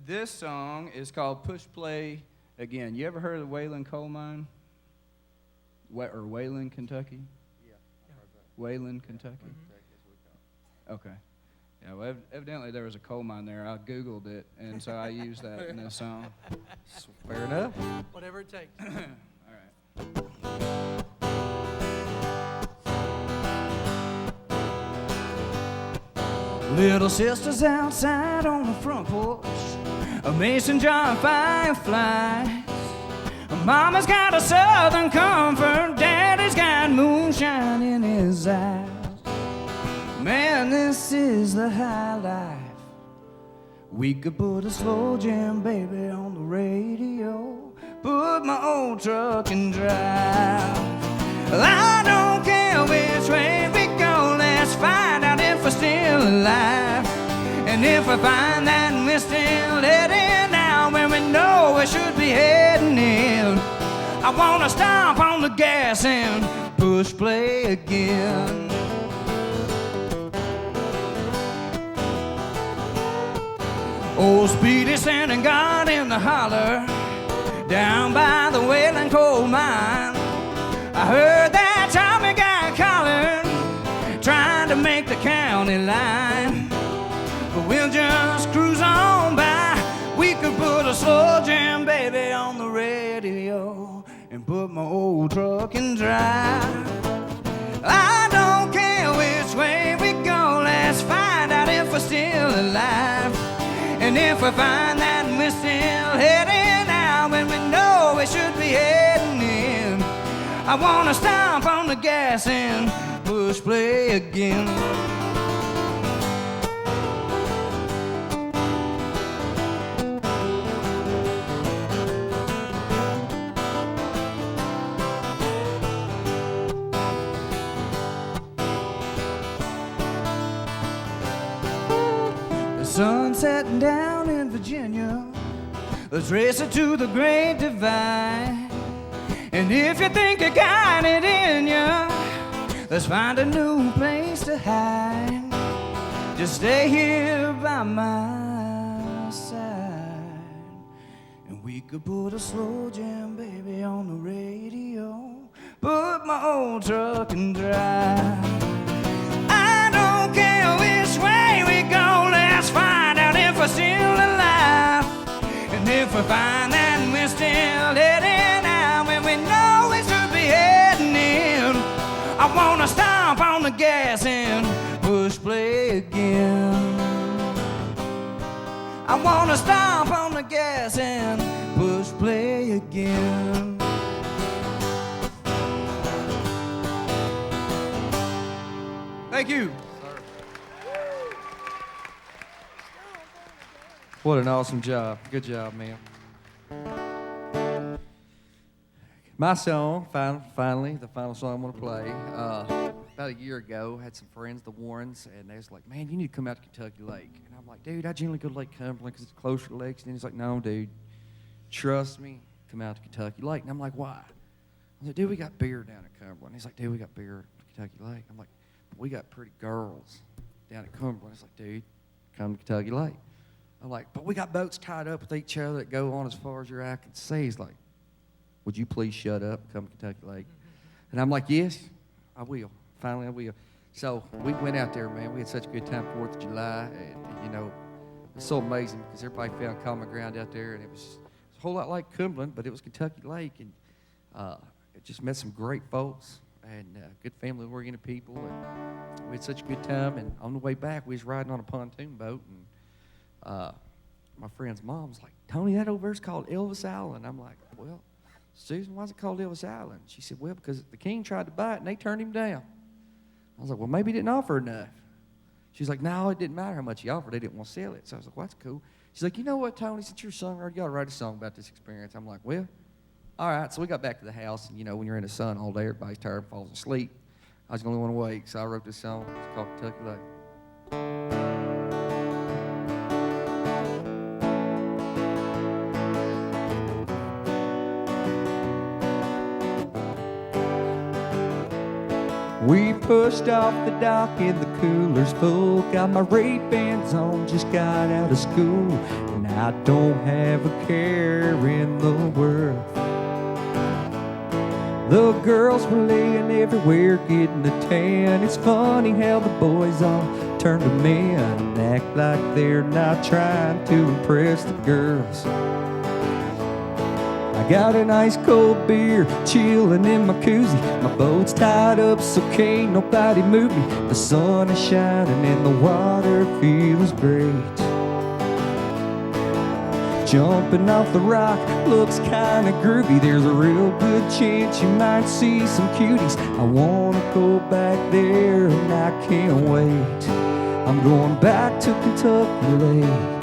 this song is called Push Play Again. You ever heard of the Wayland Coal Mine? Or Wayland, Kentucky? Yeah. Wayland, Kentucky? Okay. Yeah, well, evidently there was a coal mine there. I Googled it, and so I used that in this song. Fair enough. Whatever it takes. All right. Little sister's outside on the front porch, a mason jar of fireflies. Mama's got a southern comfort, daddy's got moonshine in his eyes. Man, this is the high life. We could put a slow jam baby on the radio, put my old truck and drive. I don't care which way we go, let's find out if we're still alive. And if we find that we're still heading out where we know we should be heading in, I wanna stomp on the gas and push play again. Old Speedy sending God in the holler down by the Wailing Coal Mine. I heard that Tommy got collared trying to make the county line. But we'll just cruise on by. We could put a slow jam baby on the radio and put my old truck in drive. I don't care which way we go, let's find out if we're still alive. And if we find that we're still heading out when we know we should be heading in, I wanna stomp on the gas and push play again. Sun setting down in Virginia, let's race it to the Great Divide. And if you think you got it in ya, let's find a new place to hide. Just stay here by my side, and we could put a slow jam baby on the radio, put my old truck and drive. I don't care which way we go, let's find out if we're still alive. And if we find that we're still heading out when we know we should be heading in, I wanna stomp on the gas and push play again. I wanna stomp on the gas and push play again. Thank you. What an awesome job. Good job, man. My song, finally, the final song I'm going to play. About a year ago, I had some friends, the Warrens, and they was like, man, you need to come out to Kentucky Lake. And I'm like, dude, I generally go to Lake Cumberland because it's closer to lakes. And he's like, no, dude, trust me, come out to Kentucky Lake. And I'm like, why? I was like, dude, we got beer down at Cumberland. He's like, dude, we got beer at Kentucky Lake. I'm like, we got pretty girls down at Cumberland. He's like, dude, come to Kentucky Lake. I'm like, but we got boats tied up with each other that go on as far as your eye can see. He's like, would you please shut up and come to Kentucky Lake? And I'm like, yes, I will. Finally, I will. So we went out there, man. We had such a good time 4th of July. And, you know, it's so amazing because everybody found common ground out there. And it was a whole lot like Cumberland, but it was Kentucky Lake. And it just met some great folks and good family-oriented people. And we had such a good time. And on the way back, we was riding on a pontoon boat. And my friend's mom was like, Tony, that over there's called Elvis Island. I'm like, well, Susan, why is it called Elvis Island? She said, well, because the king tried to buy it and they turned him down. I was like, well, maybe he didn't offer enough. She's like, no, it didn't matter how much he offered. They didn't want to sell it. So I was like, well, that's cool. She's like, you know what, Tony, since you're a songwriter, you ought to write a song about this experience. I'm like, well, all right. So we got back to the house, and, you know, when you're in the sun all day, everybody's tired and falls asleep. I was the only one awake, so I wrote this song. It's called Kentucky Lake. We pushed off the dock and the cooler's full. Got my Ray-Bans on, just got out of school. And I don't have a care in the world. The girls were laying everywhere getting a tan. It's funny how the boys all turn to men and act like they're not trying to impress the girls. I got an ice cold beer chilling in my koozie. My boat's tied up so can't nobody move me. The sun is shining and the water feels great. Jumping off the rock looks kinda groovy. There's a real good chance you might see some cuties. I wanna go back there and I can't wait. I'm going back to Kentucky Lake.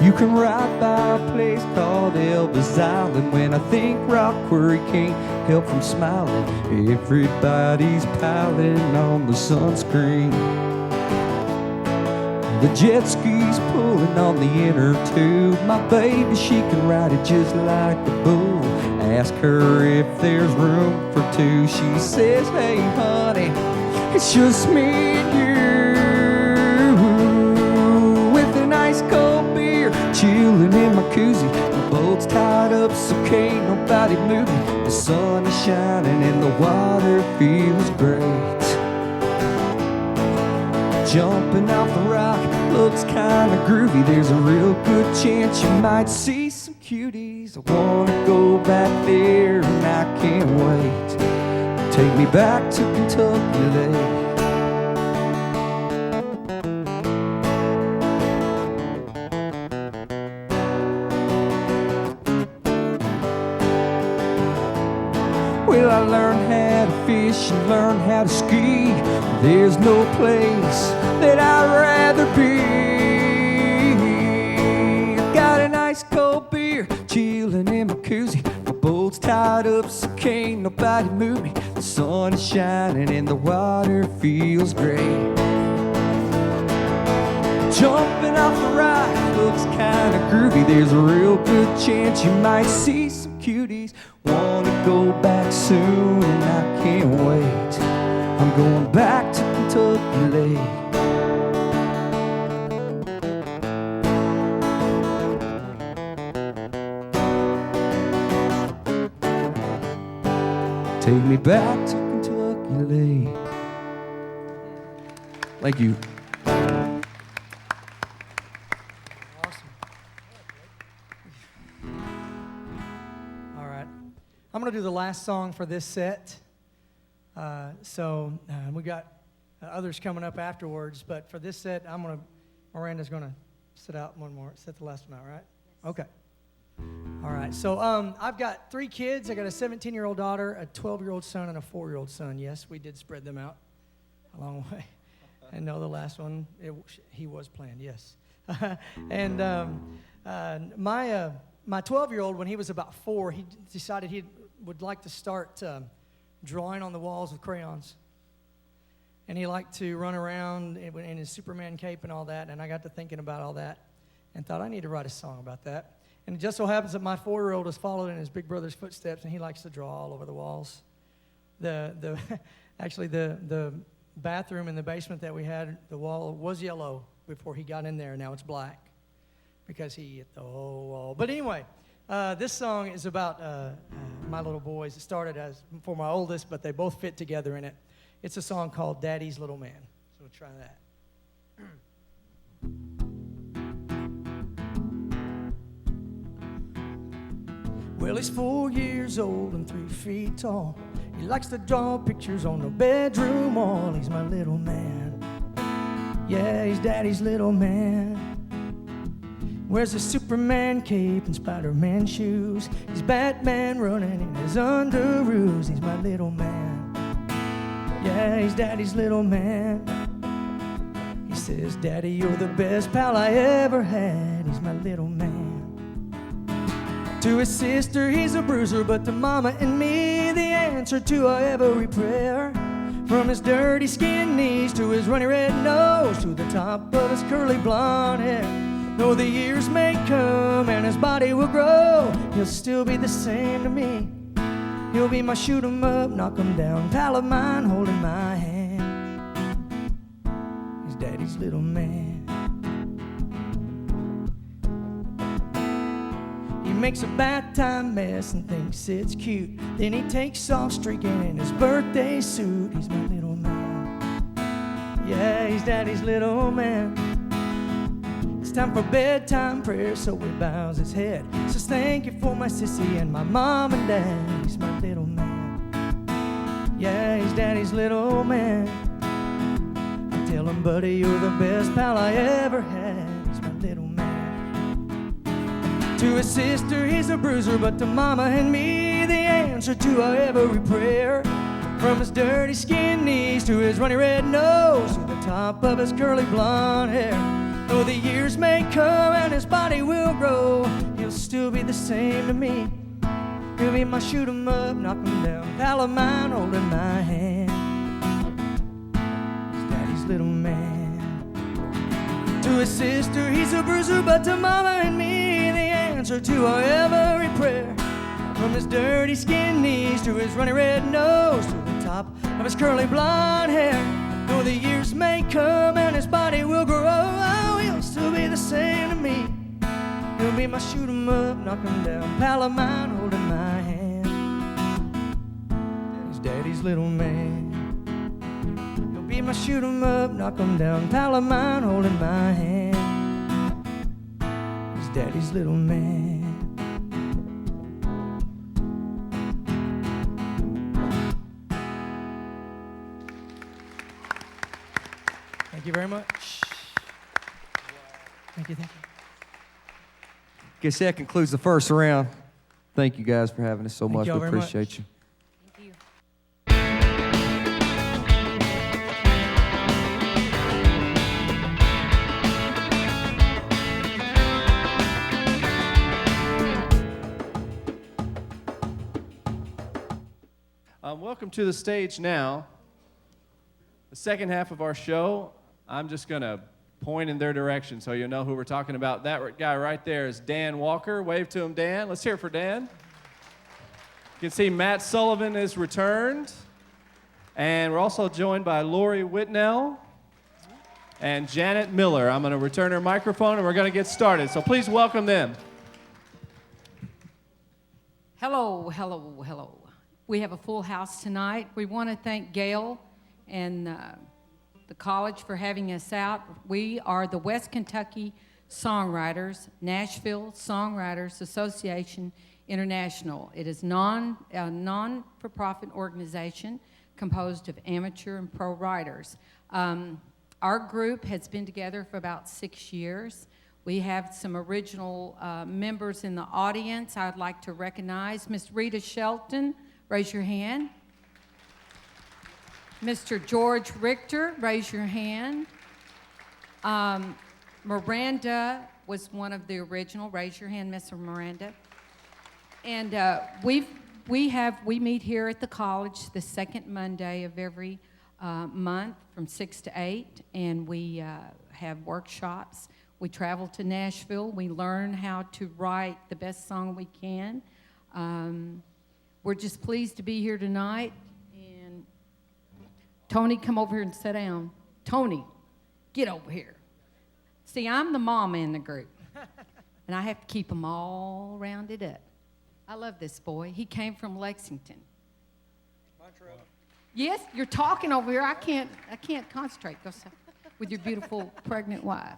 You can ride by a place called Elvis Island. When I think rock quarry, can't help from smiling. Everybody's piling on the sunscreen. The jet ski's pulling on the inner tube. My baby, she can ride it just like a bull. Ask her if there's room for two. She says, hey honey, it's just me and you. With an ice cold beer chilling in my koozie. My boat's tied up so can't nobody move me. The sun is shining and the water feels great. Jumping off the rock looks kinda groovy. There's a real good chance you might see some cuties. I wanna go back there and I can't wait. Take me back to Kentucky Lake. Well, I learned how to fish and learned how to ski. There's no place that I'd rather be. I got an ice cold beer chilling in my koozie. My boat's tied up so can't nobody move me. The sun is shining and the water feels great. Jumping off the rock looks kinda groovy. There's a real good chance you might see some cuties. Wanna go back soon and I can't wait. I'm going back to Kentucky Lake. Take me back to Kentucky Lake. Thank you. I'm going to do the last song for this set. We got others coming up afterwards, but for this set, Miranda's going to sit the last one out, right? Okay. All right. So I've got 3 kids. I got a 17-year-old daughter, a 12-year-old son, and a 4-year-old son. Yes, we did spread them out a long way. And no, the last one, he was planned, yes. And my 12-year-old, when he was about 4, he decided he would like to start drawing on the walls with crayons. And he liked to run around in his Superman cape and all that. And I got to thinking about all that and thought, I need to write a song about that. And it just so happens that my 4-year-old has followed in his big brother's footsteps, and he likes to draw all over the walls. Actually, the bathroom in the basement that we had, the wall was yellow before he got in there. Now it's black because he hit the whole wall. But anyway, this song is about my little boys. It started as for my oldest, but they both fit together in it. It's a song called Daddy's Little Man. So we'll try that. Well, he's 4 years old and 3 feet tall. He likes to draw pictures on the bedroom wall. He's my little man. Yeah, he's Daddy's little man. Wears a Superman cape and Spider-Man shoes. He's Batman running in his underoos. He's my little man. Yeah, he's Daddy's little man. He says, Daddy, you're the best pal I ever had. He's my little man. To his sister, he's a bruiser, but to Mama and me, the answer to every prayer. From his dirty skin knees to his runny red nose, to the top of his curly blonde hair. Though the years may come and his body will grow, he'll still be the same to me. He'll be my shoot 'em up, knock 'em down pal of mine, holding my hand. He's Daddy's little man. He makes a bad time mess and thinks it's cute. Then he takes off streaking in his birthday suit. He's my little man. Yeah, he's daddy's little man. It's time for bedtime prayer, so he bows his head. Says thank you for my sissy and my mom and dad. He's my little man. Yeah, he's daddy's little man. I tell him, buddy, you're the best pal I ever had. He's my little man. To his sister, he's a bruiser, but to mama and me, the answer to our every prayer. From his dirty skin knees to his runny red nose, to the top of his curly blonde hair. Though the years may come and his body will grow, he'll still be the same to me. He'll be my shoot 'em up, knock 'em down pal of mine, holding my hand. He's daddy's little man. To his sister, he's a bruiser, but to mama and me, the answer to our every prayer. From his dirty skin knees to his runny red nose, to the top of his curly blonde hair. Though the years may come and his body will grow, he'll still be the same to me. He'll be my shoot 'em up, knock 'em down pal of mine, holding my hand. He's daddy's little man. He'll be my shoot 'em up, knock 'em down pal of mine, holding my hand. He's daddy's little man. Thank you very much. Thank you, thank you. Guess that concludes the first round. Thank you guys for having us so much. We y'all very much. appreciate you. Thank you. Welcome to the stage now. The second half of our show, I'm just going to point in their direction so you'll know who we're talking about. That guy right there is Dan Walker. Wave to him, Dan. Let's hear it for Dan. You can see Matt Sullivan is returned. And we're also joined by Lori Whitnell and Janet Miller. I'm going to return her microphone and we're going to get started. So please welcome them. Hello, hello, hello. We have a full house tonight. We want to thank Gail and the college for having us out. We are the West Kentucky Songwriters, Nashville Songwriters Association International. It is a non-for-profit organization composed of amateur and pro writers. Our group has been together for about 6 years. We have some original members in the audience. I'd like to recognize Miss Rita Shelton. Raise your hand. Mr. George Richter, raise your hand. Miranda was one of the original. Raise your hand, Mr. Miranda. And we meet here at the college the second Monday of every month from 6 to 8, and we have workshops. We travel to Nashville. We learn how to write the best song we can. We're just pleased to be here tonight. And Tony, come over here and sit down. Tony, get over here. See, I'm the mama in the group, and I have to keep them all rounded up. I love this boy. He came from Lexington. Yes, you're talking over here. I can't concentrate. Go sit with your beautiful pregnant wife.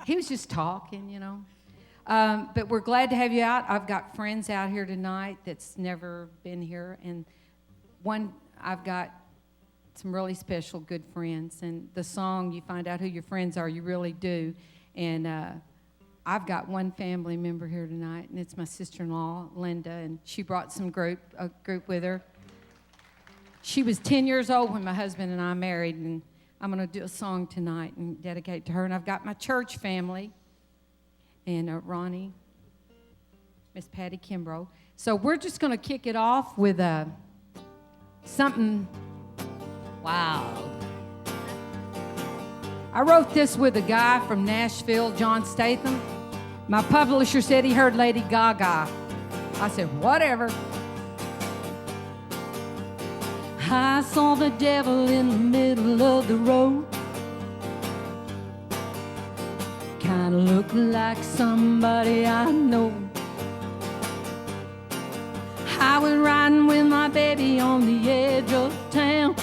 He was just talking, you know. But we're glad to have you out. I've got friends out here tonight that's never been here, and I've got some really special good friends. And the song, you find out who your friends are, you really do. And I've got one family member here tonight, and it's my sister-in-law, Linda, and she brought a group with her. She was 10 years old when my husband and I married, and I'm going to do a song tonight and dedicate to her. And I've got my church family, and Ronnie, Miss Patty Kimbrough. So we're just going to kick it off with something wild. I wrote this with a guy from Nashville, John Statham. My publisher said he heard Lady Gaga. I said, whatever. I saw the devil in the middle of the road. kinda look like somebody I know. I was riding with my baby on the edge of town,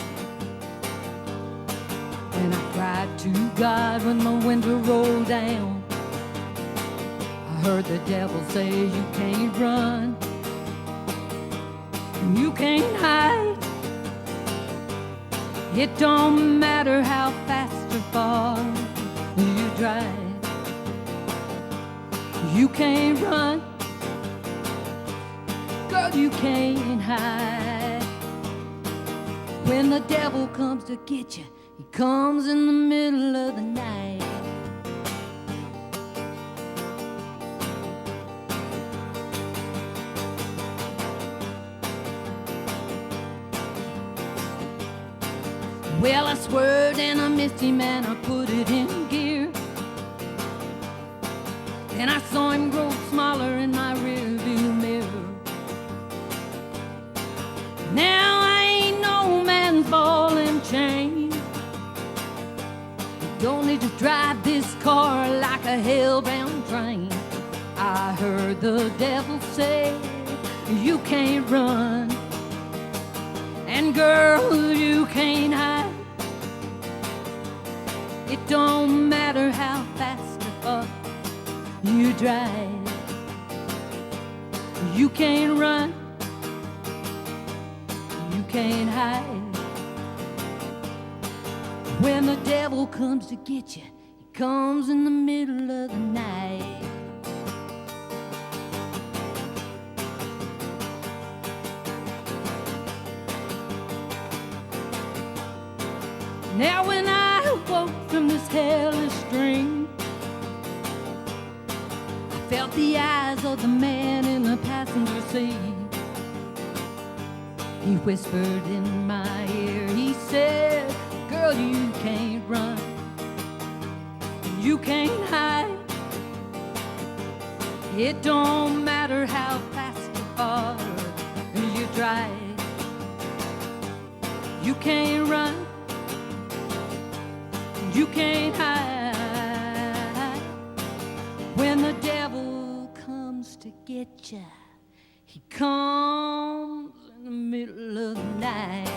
and I cried to God when my window rolled down. I heard the devil say, you can't run, and you can't hide. It don't matter how fast or far you drive. You can't run, girl, you can't hide. When the devil comes to get you, he comes in the middle of the night. Well, I swerved and I missed him and I put it in gear, and I saw him grow smaller in my rearview mirror. Now I ain't no man's ball and chain. You don't need to drive this car like a hell-bound train. I heard the devil say, you can't run, and girl, you can't hide. It don't matter how fast or far you drive. You can't run, you can't hide. When the devil comes to get you, he comes in the middle of the night. Now when I woke from this hellish dream, I felt the eyes of the man in the passenger seat. He whispered in my ear, he said, girl, you can't run, you can't hide. It don't matter how fast or far you drive. You can't run, you can't hide. When the devil comes to get you, he comes in the middle of the night.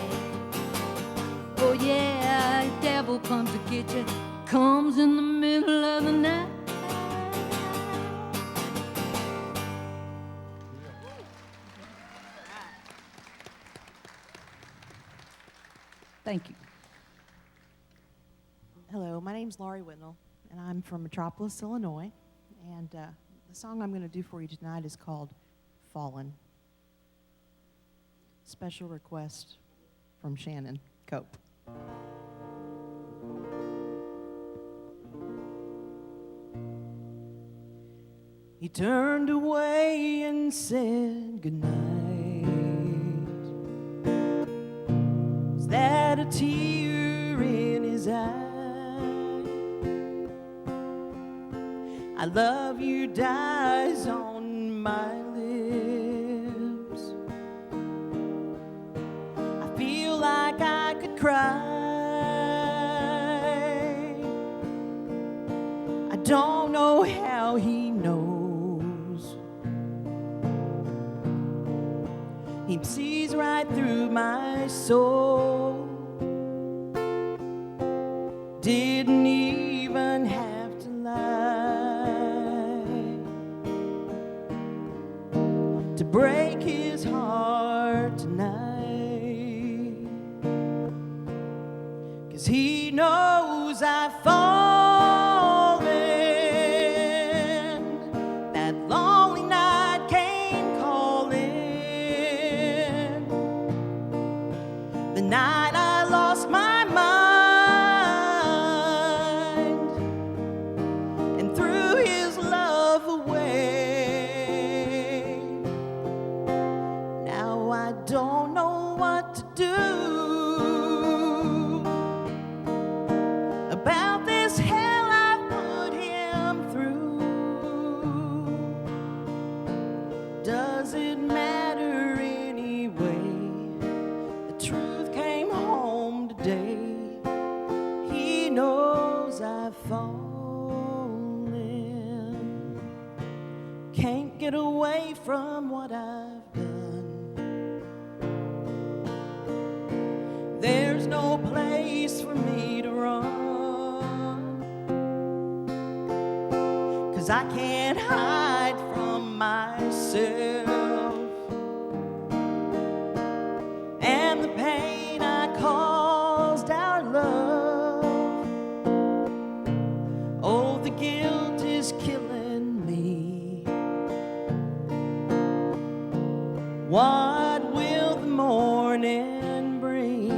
Oh yeah, the devil comes to get you, comes in the middle of the night. Thank you. Hello, my name's Laurie Whitnell, and I'm from Metropolis, Illinois. And the song I'm going to do for you tonight is called Fallen. Special request from Shannon Cope. He turned away and said goodnight. Is that a tear in his eye? I love you dies on my lips. I feel like I could cry. I don't know how he knows. He sees right through my soul. Didn't even have to lie to break his heart tonight. 'Cause he knows I've fallen. That lonely night came calling. The night I lost my mind and threw his love away. Now I don't know what to do about this hell I've put him through. Does it matter anyway? The truth came home today. He knows I've fallen. get away from what I've done. There's no place for me to run, 'cause I can't hide from myself and the pain I caused our love. Oh, the guilt is killing me. What will the morning bring?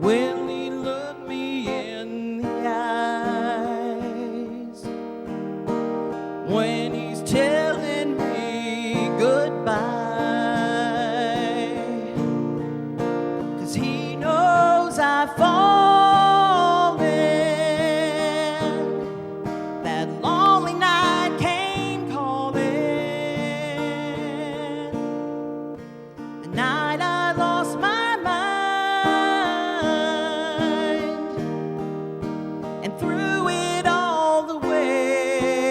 Will he look me in the eyes when he's telling me goodbye? 'Cause he knows I've fallen. That lonely night came calling, the night I lost my mind and threw it all away.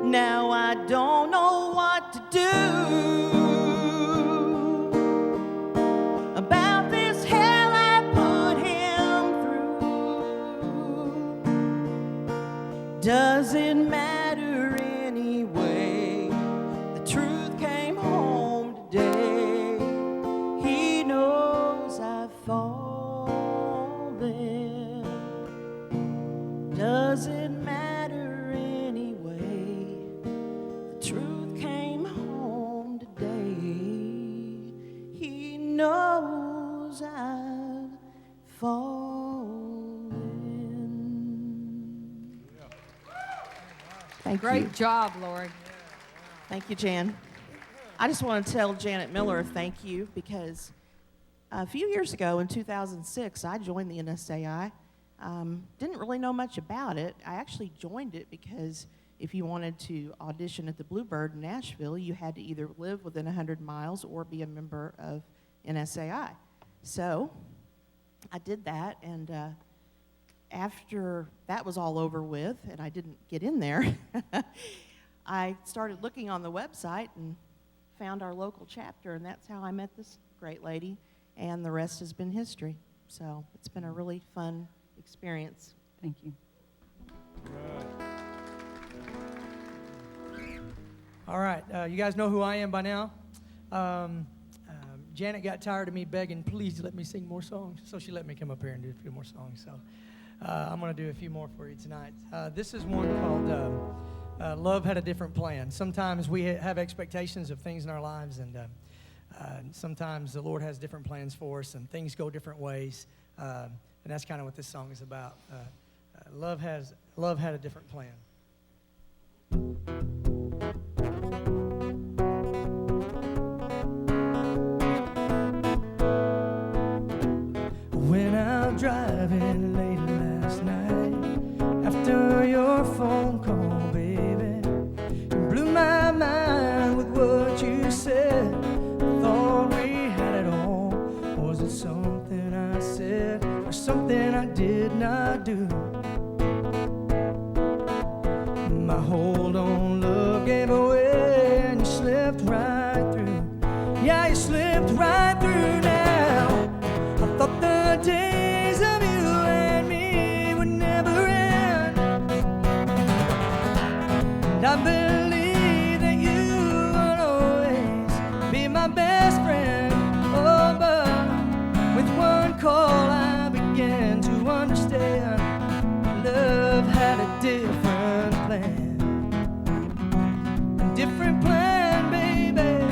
Now I don't know what to do about this hell I put him through. Does it matter anyway? The truth came home today. He knows I've fallen. Does it matter anyway? The truth came home today. He knows I've fallen. Thank you. Great job, Lori. Thank you, Jan. I just want to tell Janet Miller thank you, because a few years ago in 2006, I joined the NSAI. Didn't really know much about it. I actually joined it because if you wanted to audition at the Bluebird in Nashville, you had to either live within 100 miles or be a member of NSAI. So I did that, and after that was all over with and I didn't get in there, I started looking on the website and found our local chapter, and that's how I met this great lady, and the rest has been history. So it's been a really fun experience. Thank you. All right, you guys know who I am by now. Janet got tired of me begging, please let me sing more songs, so she let me come up here and do a few more songs. So I'm going to do a few more for you tonight. This is one called Love Had a Different Plan. Sometimes we have expectations of things in our lives, and sometimes the Lord has different plans for us, and things go different ways. And that's kind of what this song is about. Love had a different plan. When I'm driving late last night, after your phone call, baby, you blew my mind with what you said. I thought we had it all. Was it something I said or something I did not do? My hold on love gave away and you slipped right through. Yeah, you slipped right through now. I thought the days of you and me would never end, and I believe that you will always be my best friend. Oh, but with one call I began to understand love had a different plan. A different plan, baby.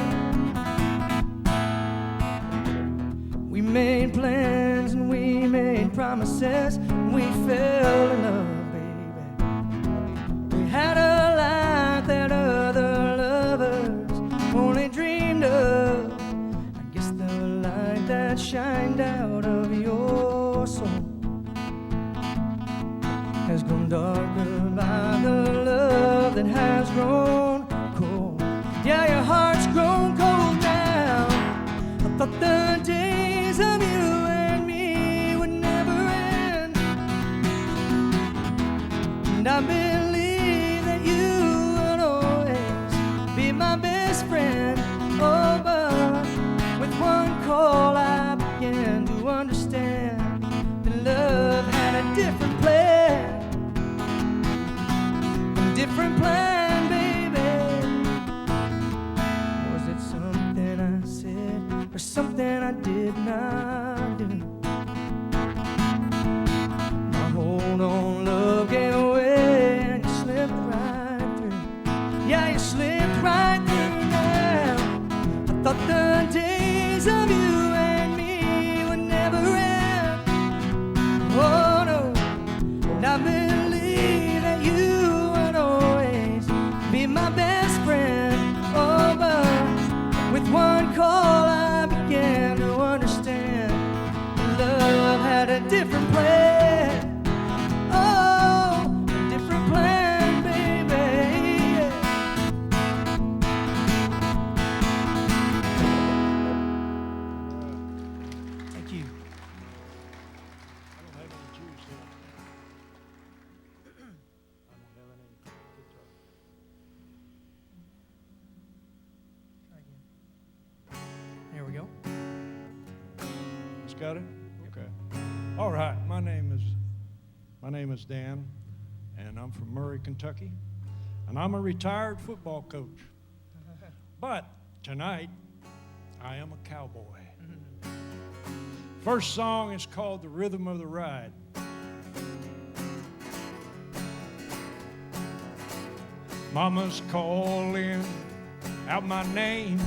We made plans and we made promises, and we fell in love, baby. We had a life that other lovers only dreamed of. I guess the light that shined out of your soul has grown darker by the love that has grown cold. Yeah, your heart's grown cold now. I thought the days of you and me would never end, And I believe that you will always be my best friend. Oh, but with one call I began to understand that love had a different plan. A different plan, baby. Was it something I said or something I did not do? My hold on love gave away and you slipped right through. Yeah, you slipped right through now. I thought the days of you and me would never end. Oh no, and I believe that you would always be my best friend. Oh, but with one call I began to understand love had a different plan. Oh, a different plan, baby. Thank you. I don't have any juice here. I don't have any guitar. Try again. There we go. It's got it? Okay. All right. My name is Dan, and I'm from Murray, Kentucky, and I'm a retired football coach. But tonight, I am a cowboy. First song is called "The Rhythm of the Ride." Mama's calling out my name,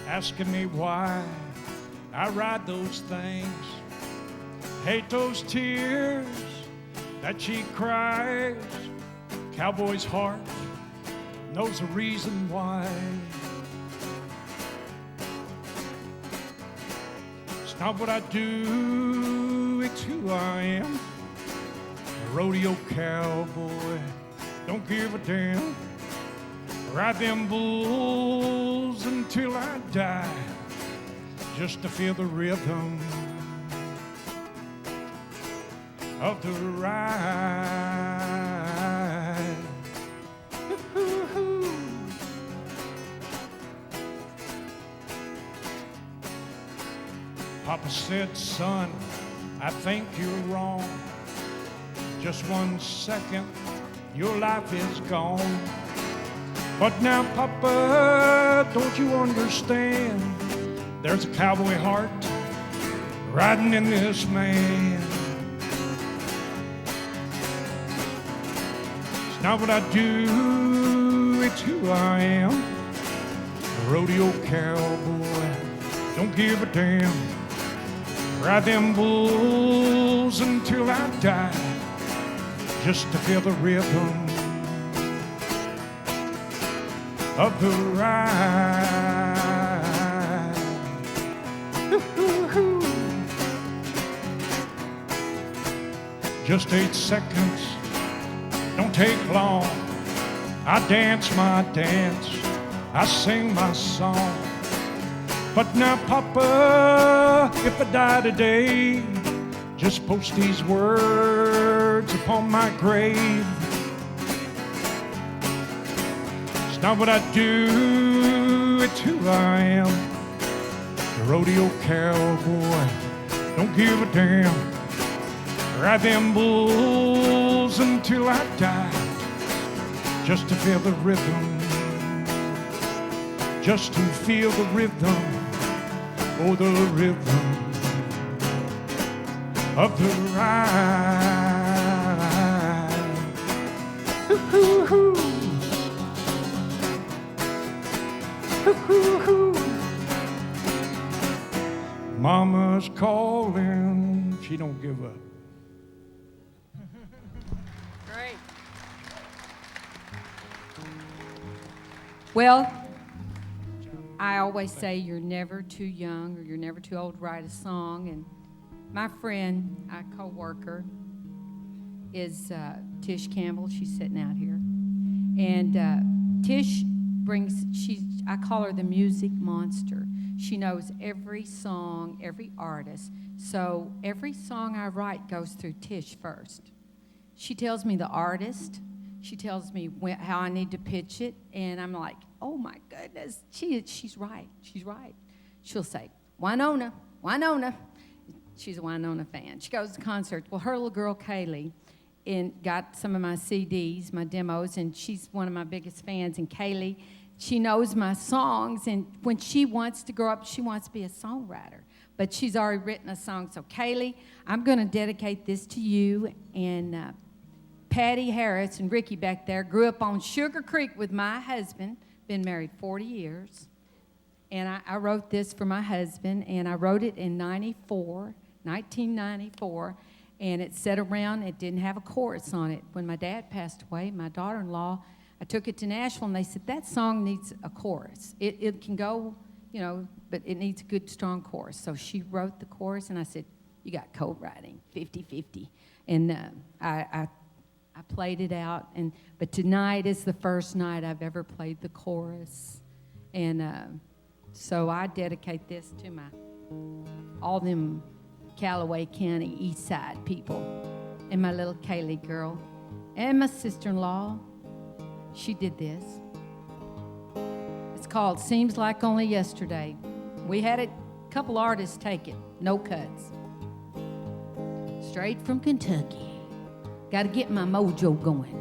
asking me why I ride those things. Hate those tears that she cries. Cowboy's heart knows the reason why. It's not what I do, it's who I am. A rodeo cowboy, don't give a damn. Ride them bulls until I die, just to feel the rhythm of the ride. Ooh-hoo-hoo. Papa said, son, I think you're wrong. Just 1 second, your life is gone. But now, Papa, don't you understand? There's a cowboy heart riding in this man. It's not what I do, it's who I am. A rodeo cowboy, don't give a damn. Ride them bulls until I die, just to feel the rhythm of the ride. Ooh-hoo-hoo. Just 8 seconds, don't take long. I dance my dance, I sing my song. But now, Papa, if I die today, just post these words upon my grave. It's not what I do, it's who I am. The rodeo cowboy, don't give a damn. Ride them bulls until I die, just to feel the rhythm, just to feel the rhythm, oh, the rhythm of the ride. Ooh-hoo-hoo. Ooh-hoo-hoo. Mama's calling, she don't give up. Great. Well, I always say you're never too young or you're never too old to write a song. And my friend, a co-worker, is Tish Campbell. She's sitting out here. And Tish I call her the music monster. She knows every song, every artist. So every song I write goes through Tish first. She tells me the artist. She tells me how I need to pitch it, and I'm like, oh my goodness, she's right. She's right. She'll say, Winona. She's a Winona fan. She goes to concerts. Well, her little girl Kaylee got some of my CDs, my demos, and she's one of my biggest fans. And Kaylee, she knows my songs, and when she wants to grow up, she wants to be a songwriter. But she's already written a song. So Kaylee, I'm going to dedicate this to you. And Patty Harris and Ricky back there grew up on Sugar Creek with my husband, been married 40 years. And I wrote this for my husband, and I wrote it in 1994, and it sat around. It didn't have a chorus on it. When my dad passed away, my daughter-in-law, I took it to Nashville, and they said, that song needs a chorus. It can go, but it needs a good, strong chorus. So she wrote the chorus, and I said, you got co-writing, 50-50. And I played it out, but tonight is the first night I've ever played the chorus. And so I dedicate this to all them Callaway County East Side people, and my little Kaylee girl, and my sister-in-law. She did this. It's called Seems Like Only Yesterday. We had a couple artists take it, no cuts. Straight from Kentucky. Got to get my mojo going.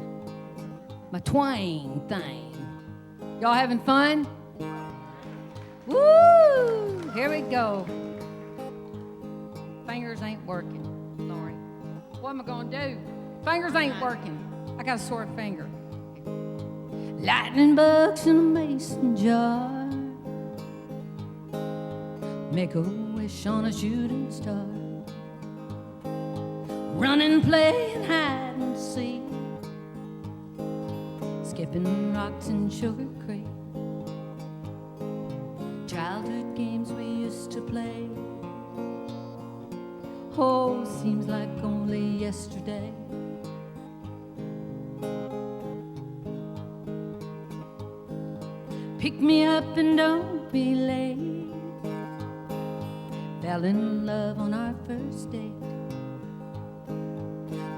My twang thing. Y'all having fun? Woo! Here we go. Fingers ain't working, Lori. What am I gonna do? Fingers ain't working. I got a sore finger. Lightning bugs in a mason jar. Make a wish on a shooting star. Running, playing hide and seek. Skipping rocks in Sugar Creek. Childhood games we used to play. Oh, seems like only yesterday. Pick me up and don't be late. Fell in love on our first date.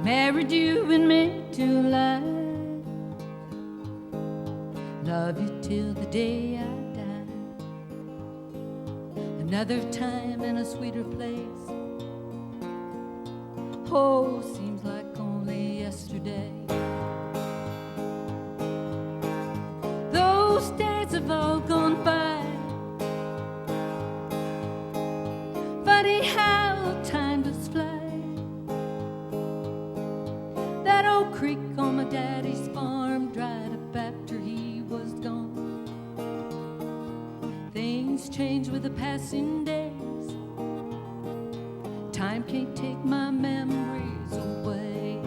Married you and made to lie. Love you till the day I die. Another time in a sweeter place. Oh, seems like only yesterday. Those days have all gone by. Funny how time does fly. That old creek on my daddy's farm dried up after he was gone. Things change with the passing days. Time can't take my memories away.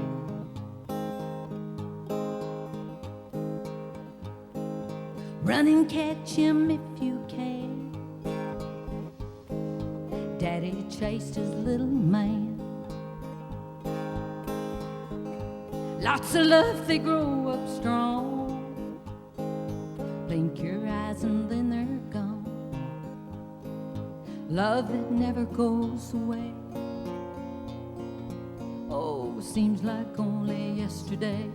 Run and catch him if you can. Daddy chased his little man. Lots of love, they grow up strong. Blink your eyes and then they're gone. Love that never goes away. Oh, seems like only yesterday.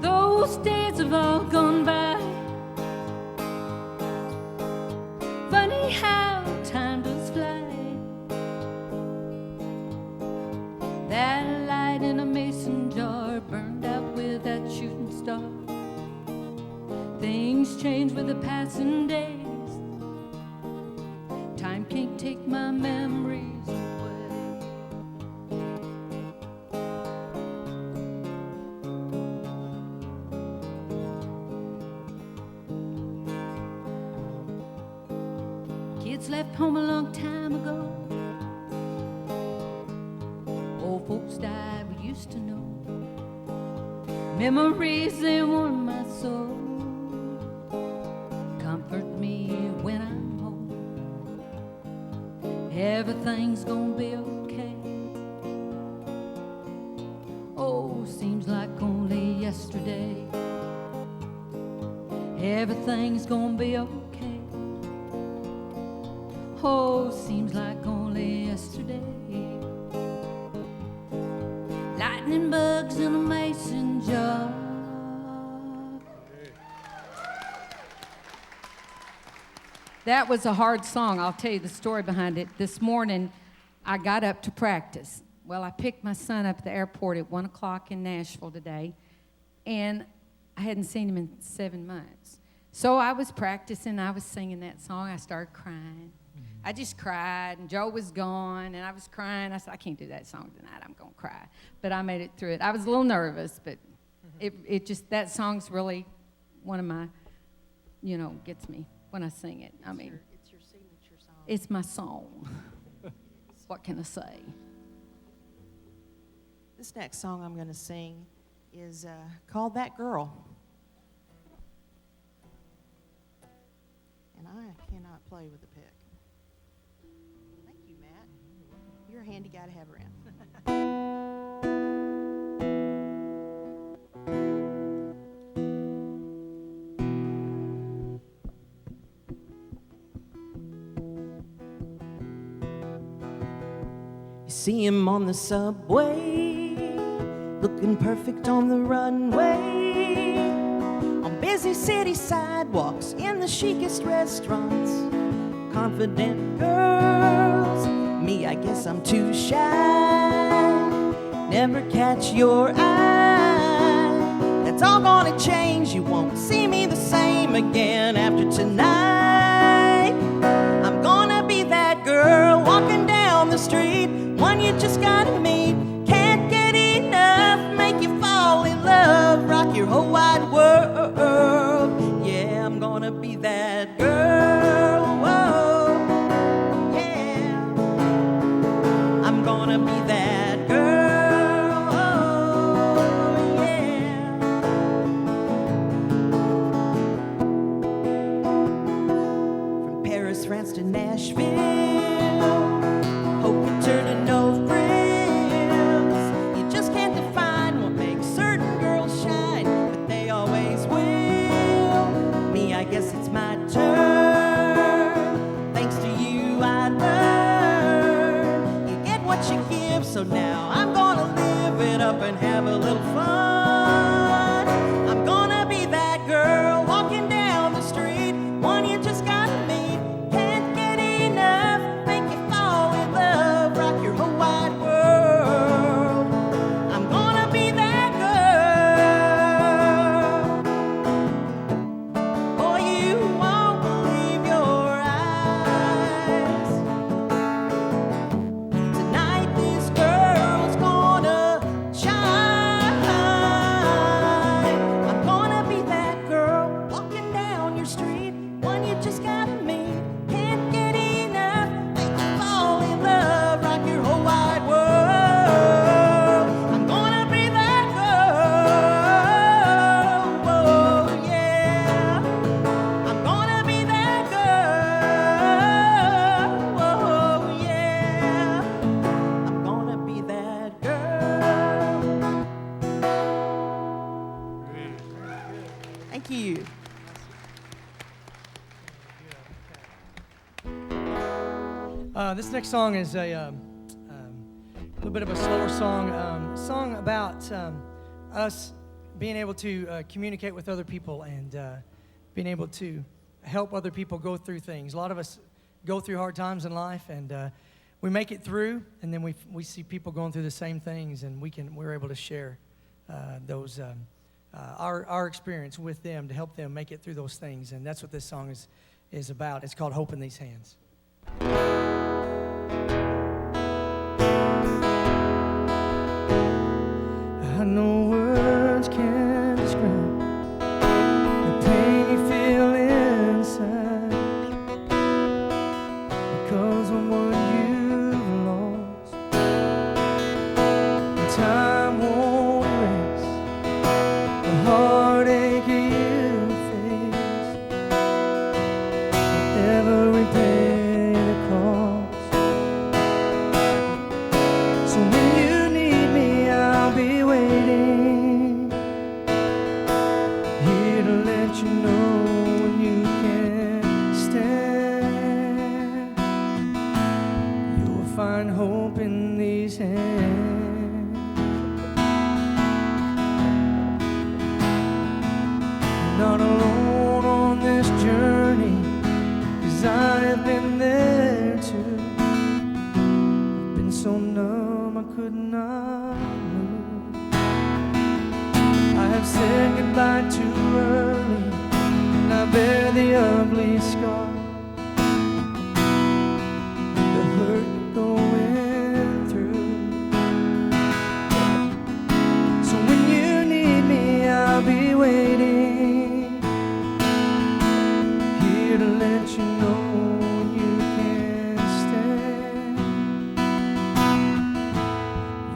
Those days have all gone by. Funny how time does fly. That light in a mason jar burned out with that shooting star. Things change with the passing days. Time can't take my memories away. Kids left home a long time ago. Old folks died we used to know. Memories, they warm my soul. Comfort me when I'm home. Everything's gonna be okay. Oh, seems like only yesterday. Everything's gonna be okay. Oh, seems like only yesterday. lightning bugs in a mason jar. That was a hard song. I'll tell you the story behind it. This morning, I got up to practice. Well, I picked my son up at the airport at 1 o'clock in Nashville today, and I hadn't seen him in 7 months. So I was practicing. I was singing that song. I started crying. I just cried, and Joe was gone, and I was crying. I said, I can't do that song tonight. I'm going to cry. But I made it through it. I was a little nervous, but it just, that song's really one of my, gets me when I sing it. I mean, it's your signature song. it's my song. What can I say? This next song I'm going to sing is called That Girl. And I cannot play with the pick. Thank you, Matt. You're a handy guy to have around. See him on the subway, looking perfect on the runway, on busy city sidewalks, in the chicest restaurants, confident girls. Me, I guess I'm too shy, never catch your eye. That's all gonna change, you won't see me the same again after tonight. I'm gonna be that girl walking down the street, one you just gotta meet, can't get enough, make you fall in love, rock your whole wide world. Yeah, I'm gonna be that girl. Whoa, yeah, I'm gonna be that girl. Oh, yeah. From Paris, France to Nashville, turning over grills. You just can't define what makes certain girls shine, but they always will. Me, I guess it's my turn. Thanks to you, I learn. You get what you give, so now I'm gonna live it up and have a little fun. I'm gonna be that girl walking down the street, one you just gotta meet, can't get enough, make you fall in love, rock your whole wide world. I'm gonna be that girl. Oh, you won't believe your eyes. Tonight this girl's gonna shine. I'm gonna be that girl walking down your street, one you just gotta meet, can't get enough, make you fall in love, rock your whole wide world. I'm gonna be that girl. Oh, yeah. I'm gonna be that girl. Oh, yeah. I'm gonna be that girl. Thank you. This next song is a little bit of a slower song about us being able to communicate with other people and being able to help other people go through things. A lot of us go through hard times in life, and we make it through, and then we see people going through the same things, and we're able to share those our experience with them to help them make it through those things, and that's what this song is about. It's called "Hope in These Hands." I know words can't describe the pain you feel inside because of what you've lost. The time won't erase the heartache you face, every pain it costs. So when you need me, I'll be waiting. 'cause I have been there too. I've been so numb I could not move. I have said goodbye too early, and I bear the ugly scar, the hurt you're going through. So when you need me, I'll be waiting here to let you know you can't stand.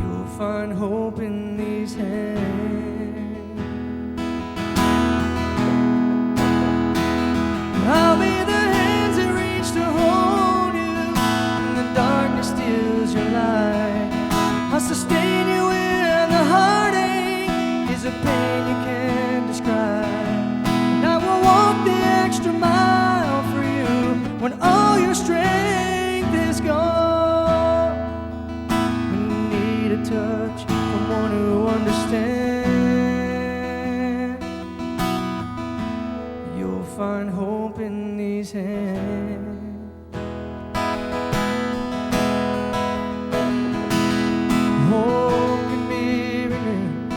You'll find hope in these hands. I'll be the hands that reach to hold you when the darkness steals your light. I'll sustain you when the heartache is a pain you can't describe. And I will walk the extra mile for you when all your strength is gone. When you need a touch from one who understands, you'll find hope in these hands. Hope can be renewed,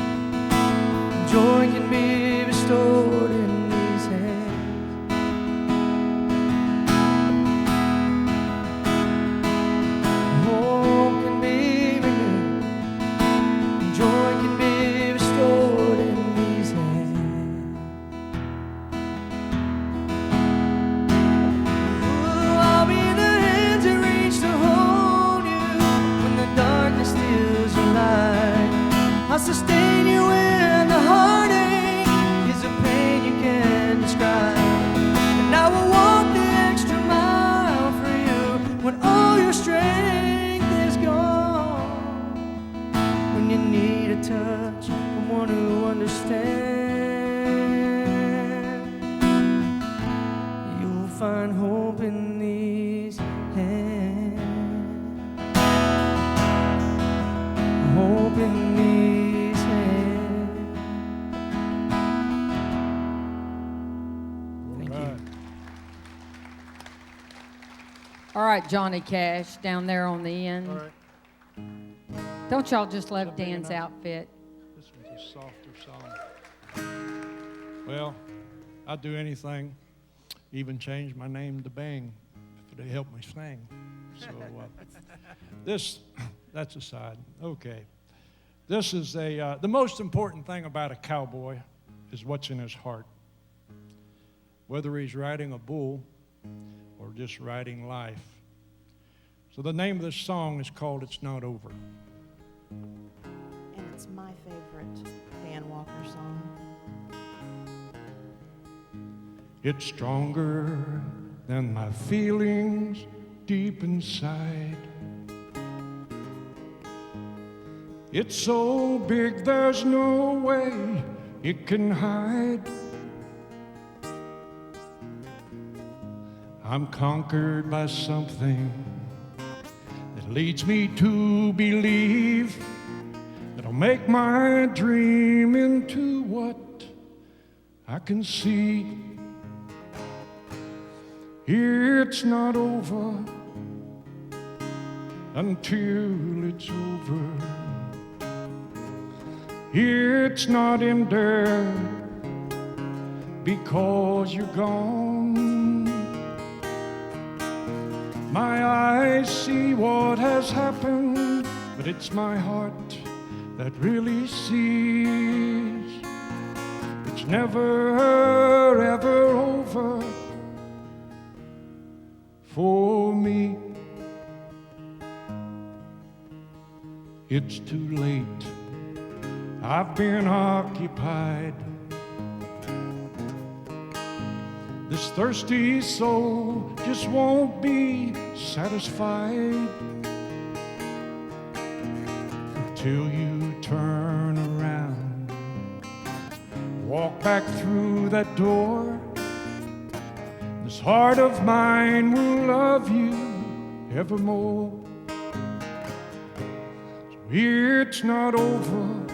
joy can be restored in these hands. Hope can be renewed, joy can be restored in these hands. I'll be the hands that reach to hold you when the darkness steals your light. I'll sustain you when the heartache is a pain you can't describe. And I will walk the extra mile for you when all your strength is gone. When you need a touch from one who understands, you'll find hope in these hands. Hope in these hands. Thank you. All right, Johnny Cash down there on the end. All right. Don't y'all just love Is that big Dan's enough? outfit? This one's a softer song. Well, I'd do anything, even change my name to Bang if it'd help me sing. So that's aside. Okay. This is the most important thing about a cowboy is what's in his heart. Whether he's riding a bull or just riding life. So the name of this song is called It's Not Over. And it's my favorite Dan Walker song. It's stronger than my feelings deep inside. It's so big there's no way it can hide. I'm conquered by something that leads me to believe that I'll make my dream into what I can see. It's not over until it's over. It's not in there because you're gone. My eyes see what has happened, but it's my heart that really sees. It's never, ever over for me. It's too late. I've been occupied. This thirsty soul just won't be satisfied until you turn around, walk back through that door. This heart of mine will love you evermore. So it's not over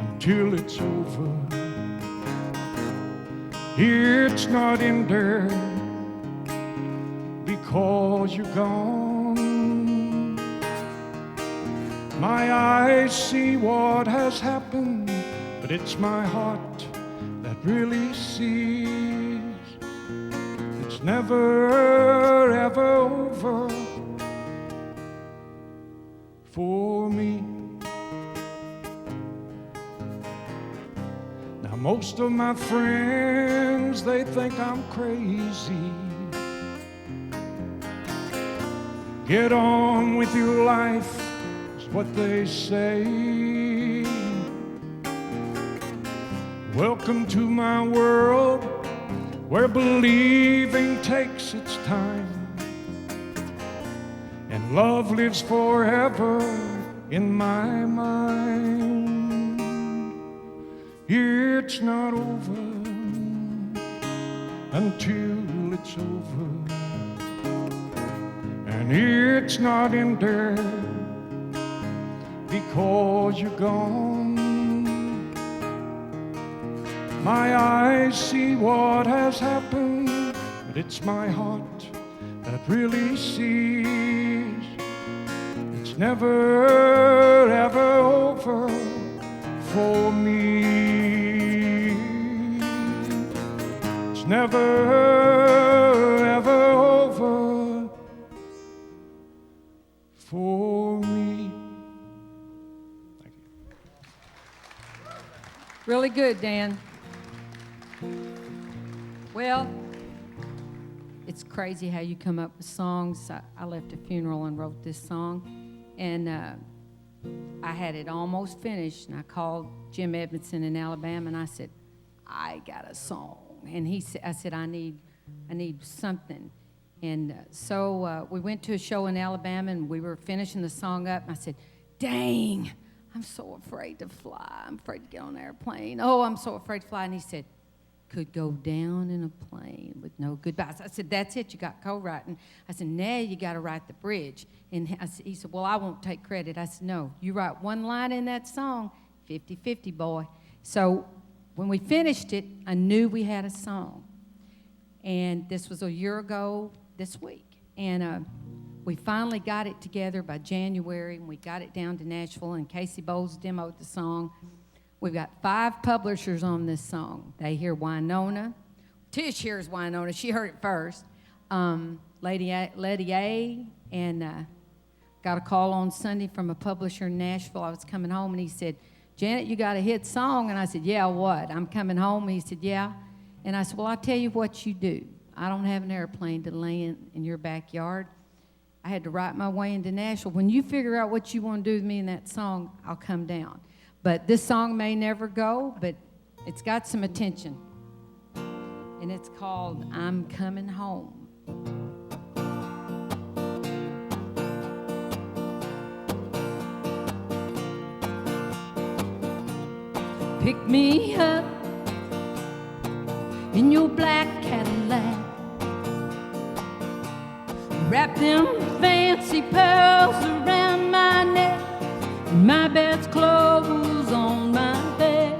until it's over. It's not in there because you're gone. My eyes see what has happened, but it's my heart that really sees. It's never ever over for me. Now most of my friends, they think I'm crazy. Get on with your life is what they say. Welcome to my world where believing takes its time and love lives forever in my mind. It's not over until it's over, and it's not in there because you're gone. My eyes see what has happened, but it's my heart that really sees. It's never ever over for me. It's never ever over for me. Thank you. Really good, Dan. Well, it's crazy how you come up with songs. I left a funeral and wrote this song, and I had it almost finished, and I called Jim Edmondson in Alabama, and I said, I got a song. And I said, I need something. And so we went to a show in Alabama, and we were finishing the song up, and I said, dang, I'm so afraid to fly. I'm afraid to get on an airplane. Oh, I'm so afraid to fly. And he said, could go down in a plane with no goodbyes. I said, that's it, you got co-writing. I said, now you got to write the bridge. And he said, well, I won't take credit. I said, no, you write one line in that song, 50-50, boy. So when we finished it, I knew we had a song. And this was a year ago this week. And we finally got it together by January, and we got it down to Nashville, and Casey Bowles demoed the song. We've got 5 publishers on this song. They hear Winona. Tish hears Winona. She heard it first. Letty A. And got a call on Sunday from a publisher in Nashville. I was coming home, and he said, Janet, you got a hit song? And I said, yeah, what? I'm coming home. And he said, yeah. And I said, well, I'll tell you what you do. I don't have an airplane to land in your backyard. I had to write my way into Nashville. When you figure out what you want to do with me in that song, I'll come down. But this song may never go, but it's got some attention. And it's called I'm Coming Home. Pick me up in your black Cadillac. Wrap them fancy pearls around my neck. My bed's clothes on my bed.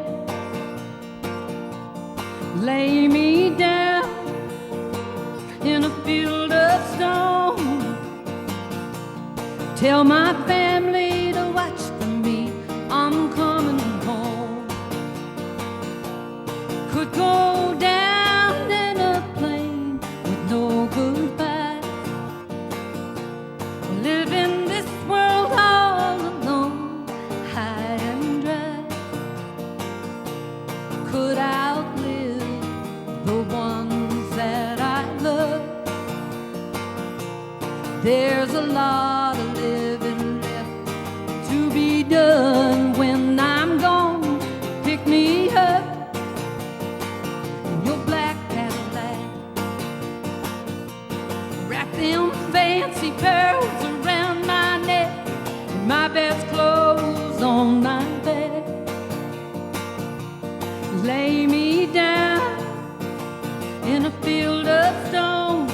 Lay me down in a field of stone. Tell my family to watch for me. I'm coming home. Could go down in a plane with no goodbye. Live in this world all alone, high and dry. Could outlive the ones that I love. There's a lot of living left to be done when I'm gone. Pick me up in your black Cadillac. Wrap them fancy pearls around my neck. My bed's clothes on my bed. Lay me down in a field of stone.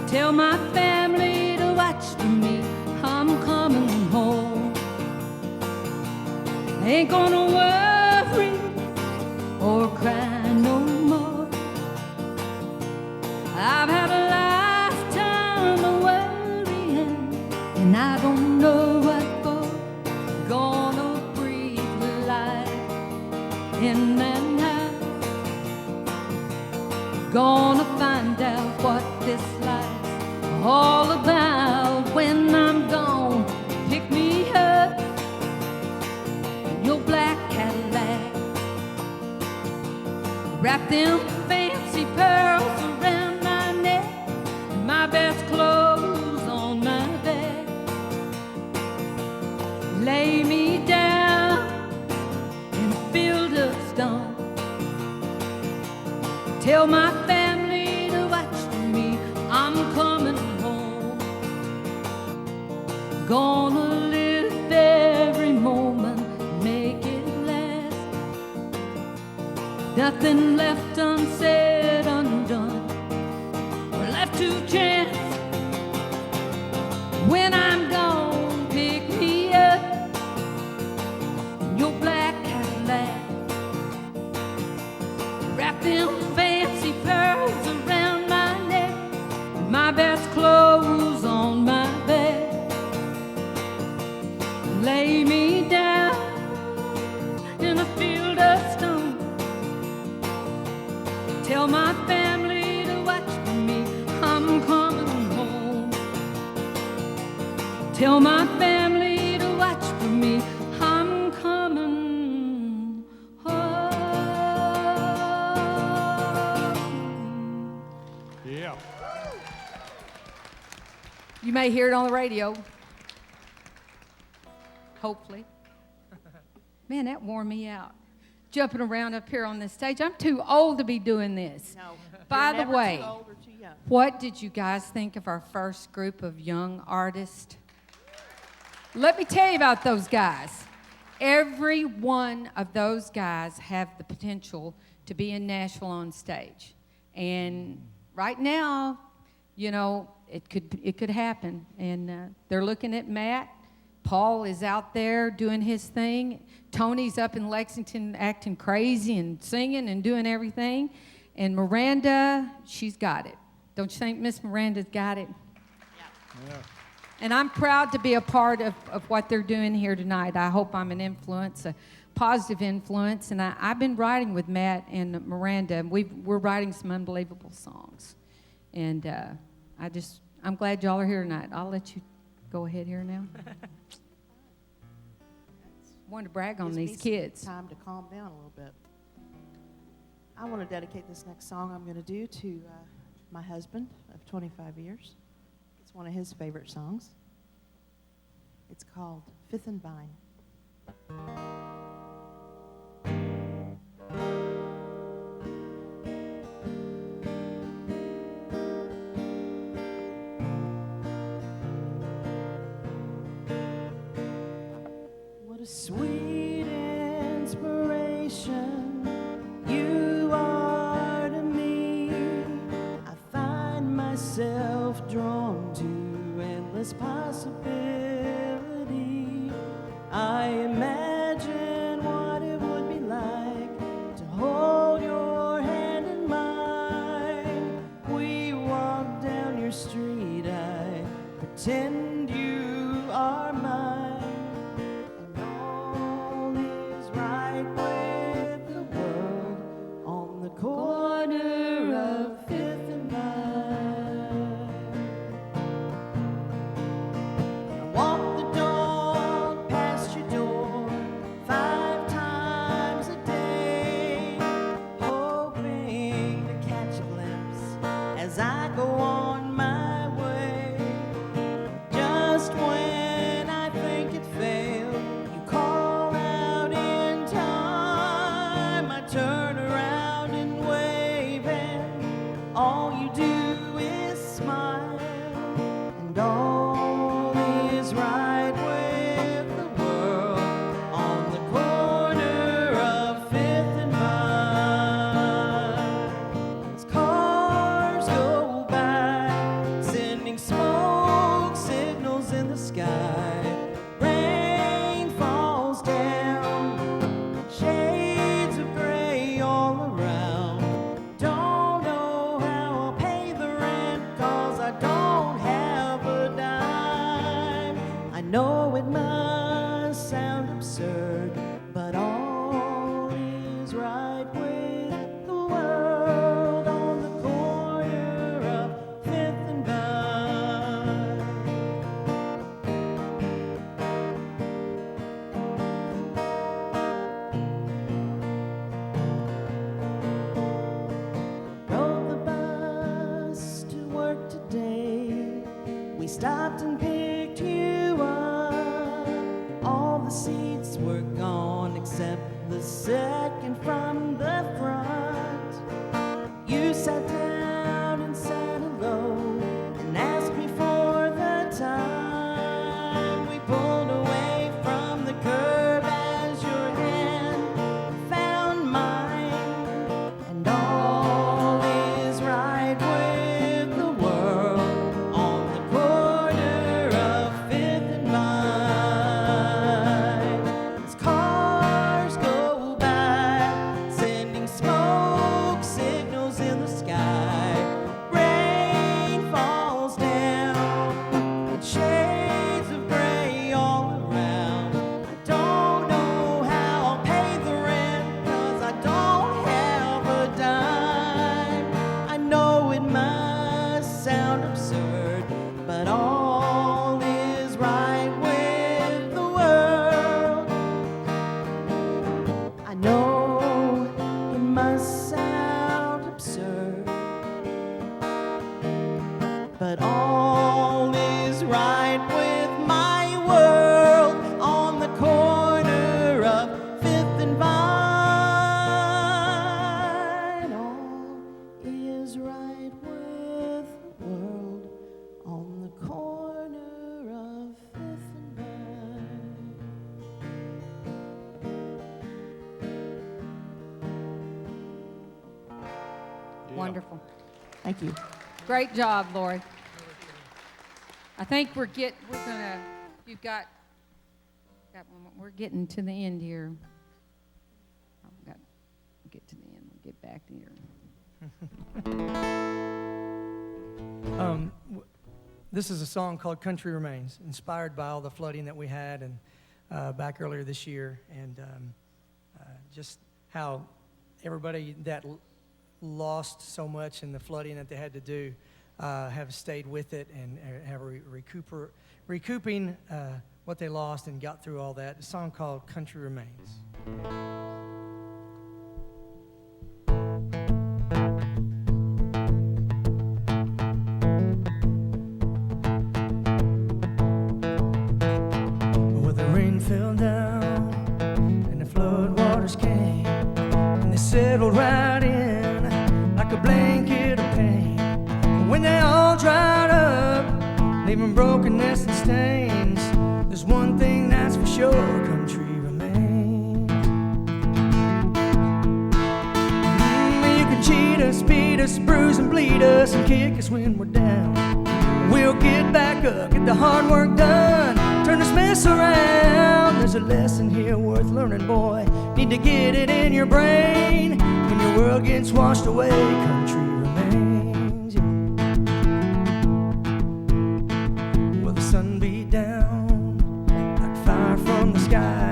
Tell my family to watch for me. I'm coming home. Ain't gonna worry or cry no in that night. Gonna find out what this life's all about. When I'm gone, pick me up in your black Cadillac. Wrap them fancy pearls around my neck, and my best clothes on my back. Lay me down in a field of stone. Tell my family to watch for me, I'm coming home. Gonna live every moment, make it last. Nothing left unsaid, undone, or left to chance. When I'm gone, pick me up in your black Cadillac. Wrap them fancy pearls around my neck, and my best clothes on my back. Lay me down in a field of stone. Tell my family to watch for me, I'm coming home. Tell my family to watch for me, I'm coming home. Yeah. You may hear it on the radio. Hopefully. Man, that wore me out. Jumping around up here on this stage. I'm too old to be doing this. No. By You're the never way, too old or too young. what did you guys think of our first group of young artists? Let me tell you about those guys. Every one of those guys have the potential to be in Nashville on stage. And right now, you know, it could happen. And they're looking at Matt. Paul is out there doing his thing. Tony's up in Lexington acting crazy and singing and doing everything. And Miranda, she's got it. Don't you think Miss Miranda's got it? Yeah. And I'm proud to be a part of what they're doing here tonight. I hope I'm an influence, a positive influence. And I've been writing with Matt and Miranda, and we're writing some unbelievable songs. And I'm glad y'all are here tonight. I'll let you go ahead here now. Wanted to brag on Gives me these some kids. Time to calm down a little bit. I want to dedicate this next song I'm going to do to my husband of 25 years. It's one of his favorite songs. It's called Fifth and Vine. What a sweet inspiration you are to me. I find myself drawn to endless possibility. I imagine what it would be like to hold your hand in mine. We walk down your street, I pretend you are mine. Corner of Fifth and Vine. the seats were gone except the second from the front. You sat down and said hello and asked me for the time. We pulled away from the curb as your hand found mine, and all is right with the world on the corner of Fifth and Vine. As cars go by, sending smoke signals in the sky, rain falls down in shades of gray all around. I don't know how I'll pay the rent, 'cause I don't have a dime. I know it must sound absurd, but all is right with the world. I know it must sound absurd, but all is right with my world on the corner of Fifth and Vine. All is right with the world on the corner of Fifth and Vine. Wonderful. Thank you. Great job, Lori. I think we're gonna, you've got one more. We're getting to the end here. I've got to get to the end. We'll get back here. This is a song called Country Remains, inspired by all the flooding that we had and back earlier this year, and just how everybody that lost so much in the flooding that they had to do have stayed with it and have recouping what they lost and got through all that. A song called Country Remains. Well, the rain fell down and the flood waters came and they settled right in like a blanket of pain. When they all dried up, leaving brokenness and stains, there's one thing that's for sure: country remains. You can cheat us, beat us, bruise and bleed us, and kick us when we're down. We'll get back up, get the hard work done, turn this mess around. There's a lesson here worth learning, boy. Need to get it in your brain. When your world gets washed away, country remains. Yeah. Well, the sun beat down like fire from the sky,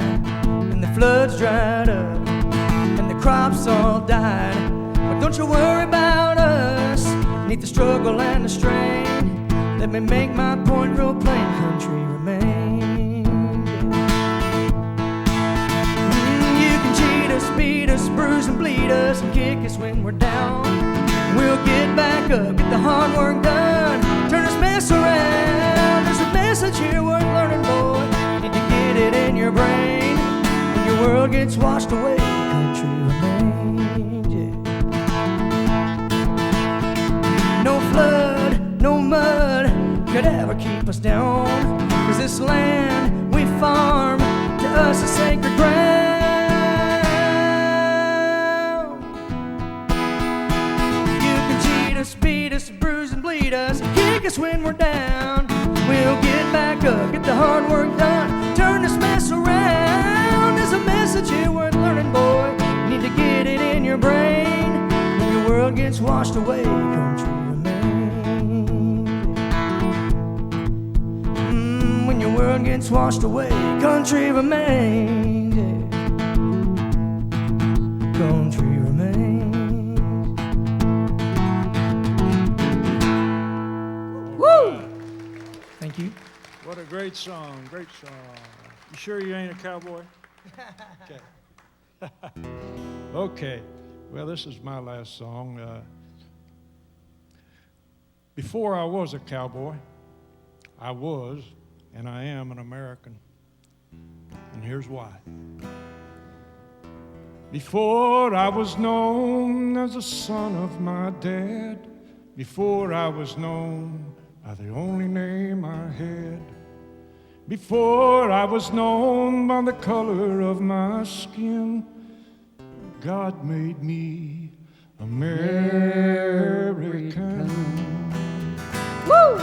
and the floods dried up, and the crops all died. But don't you worry about us, neath the struggle and the strain. Let me make my point real plain: country remains. You can cheat us, beat us, bruise and bleed us, and kick us when we're down. We'll get back up, get the hard work done, turn this mess around. There's a message here worth learning, boy. Need to get it in your brain. When your world gets washed away, country remains. Yeah. No flood, no mud could ever keep us down, 'cause this land we farm, to us is sacred ground. You can cheat us, beat us, bruise and bleed us, kick us when we're down. We'll get back up, get the hard work done, turn this mess around. There's a message here worth learning, boy. Need to get it in your brain. When your world gets washed away, country when your world gets washed away, country remains. Yeah. Country remains. Woo! Thank you. What a great song, great song. You sure you ain't a cowboy? Okay. Okay. Well, this is my last song. Before I was a cowboy, I was, and I am an American. And here's why. Before I was known as a son of my dad, before I was known by the only name I had, before I was known by the color of my skin, God made me American. Woo!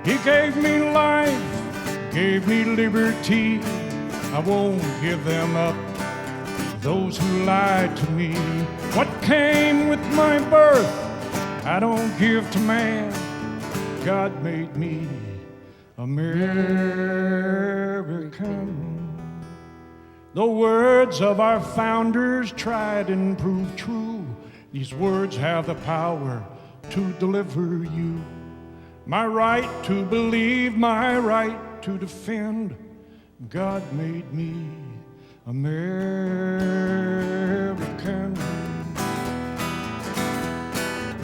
He gave me life, gave me liberty. I won't give them up, those who lied to me. What came with my birth, I don't give to man. God made me American. The words of our founders tried and proved true. These words have the power to deliver you. My right to believe, my right to defend. God made me American.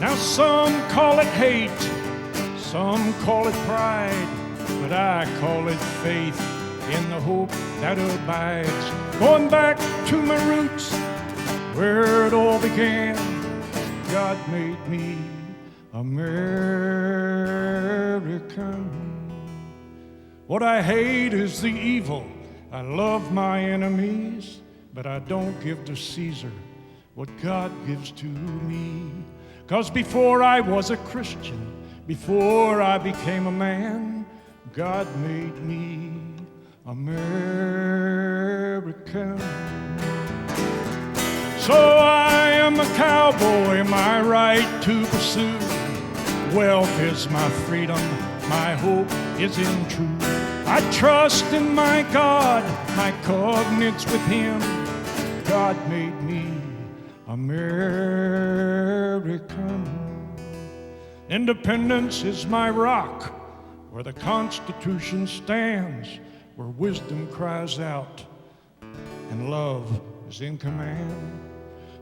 Now some call it hate, some call it pride, but I call it faith in the hope that abides. Going back to my roots, where it all began, God made me American. What I hate is the evil. I love my enemies, but I don't give to Caesar what God gives to me. 'Cause before I was a Christian, before I became a man, God made me American. So I am a cowboy, my right to pursue. Wealth is my freedom, my hope is in truth. I trust in my God, my covenants with Him. God made me American. Independence is my rock, where the Constitution stands, where wisdom cries out and love is in command.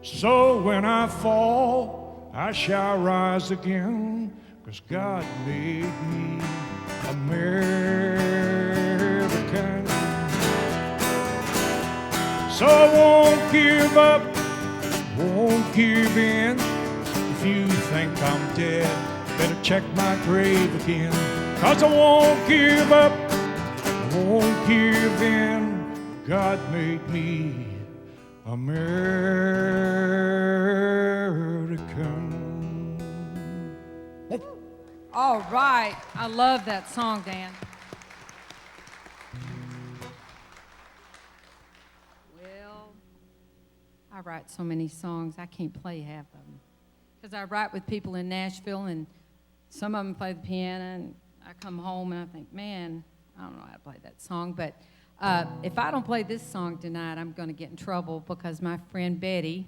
So when I fall, I shall rise again, 'cause God made me American. So I won't give up, won't give in. If you think I'm dead, better check my grave again. 'Cause I won't give up, won't give in. God made me American. All right. I love that song, Dan. Well, I write so many songs, I can't play half of them. Because I write with people in Nashville, and some of them play the piano, and I come home and I think, man, I don't know how to play that song. But if I don't play this song tonight, I'm going to get in trouble, because my friend Betty,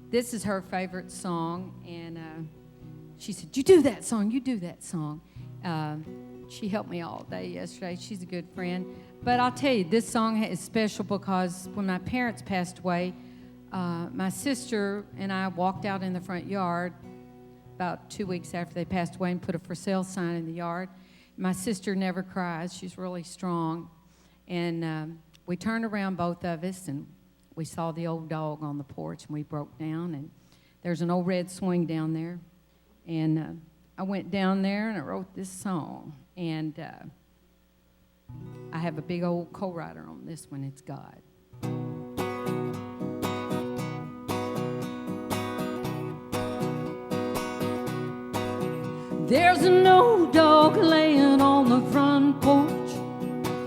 this is her favorite song, and she said, you do that song, you do that song. She helped me all day yesterday. She's a good friend. But I'll tell you, this song is special because when my parents passed away, my sister and I walked out in the front yard about 2 weeks after they passed away and put a for sale sign in the yard. My sister never cries. She's really strong. And we turned around, both of us, and we saw the old dog on the porch, and we broke down. And there's an old red swing down there. And I went down there and I wrote this song. And I have a big old co-writer on this one. It's God. There's an old dog laying on the front porch,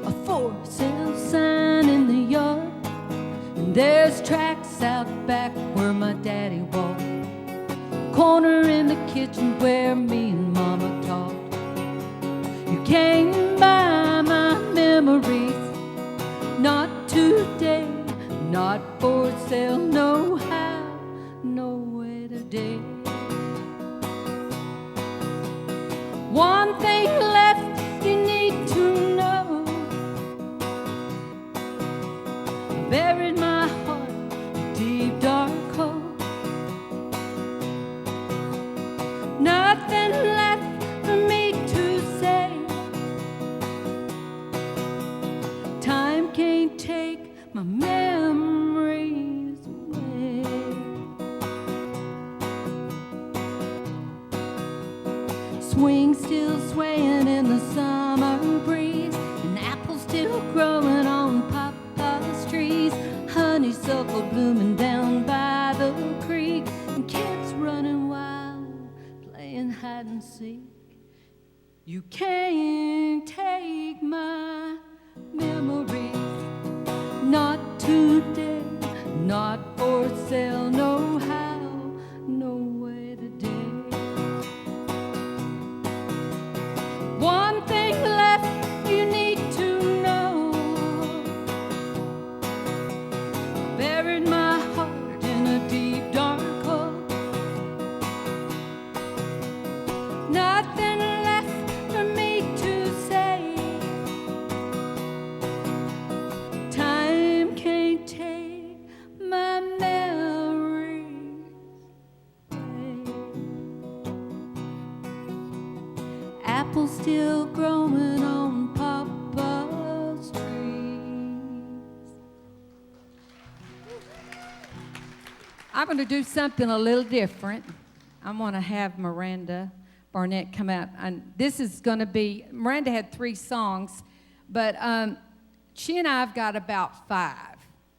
a for sale sign in the yard, and there's tracks out back where my daddy walked, corner in the kitchen where me and Mama talked. You came by my memories, not today, not for sale, no how, no way today. One thing left you need to know, I buried my heart in deep dark hole. Nothing left for me to say. Time can't take my memories away. Swing still swaying in the summer breeze, and apples still growing on papa's trees, honeysuckle blooming down by the creek, and kids running wild, playing hide and seek. You can't take my memories, not today, not for sale, no how, no way today. One thing left you need to know, buried my heart in a deep dark hole. Nothing left for me to say. Time can't take my memories away. Apples still growing on papa's trees. I'm going to do something a little different. I'm going to have Miranda Barnett come out. And this is going to be, Miranda had 3 songs, but she and I have got about 5.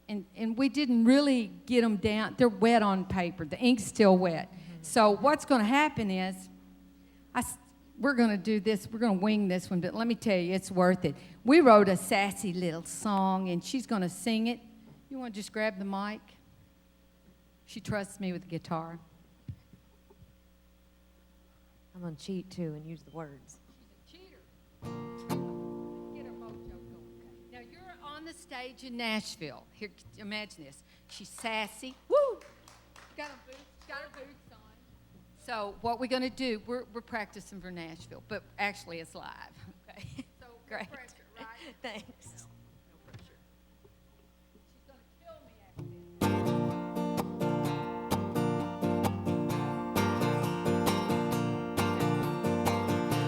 And we didn't really get them down. They're wet on paper. The ink's still wet. So what's going to happen is, we're going to do this. We're going to wing this one, but let me tell you, it's worth it. We wrote a sassy little song, and she's going to sing it. You want to just grab the mic? She trusts me with the guitar. I'm going to cheat, too, and use the words. She's a cheater. Get her mojo going. Now, you're on the stage in Nashville. Here, imagine this. She's sassy. Woo! Got her boots on. So what we're going to do, we're practicing for Nashville, but actually it's live. Okay. So Great. No pressure, right? Thanks. No pressure. She's going to kill me after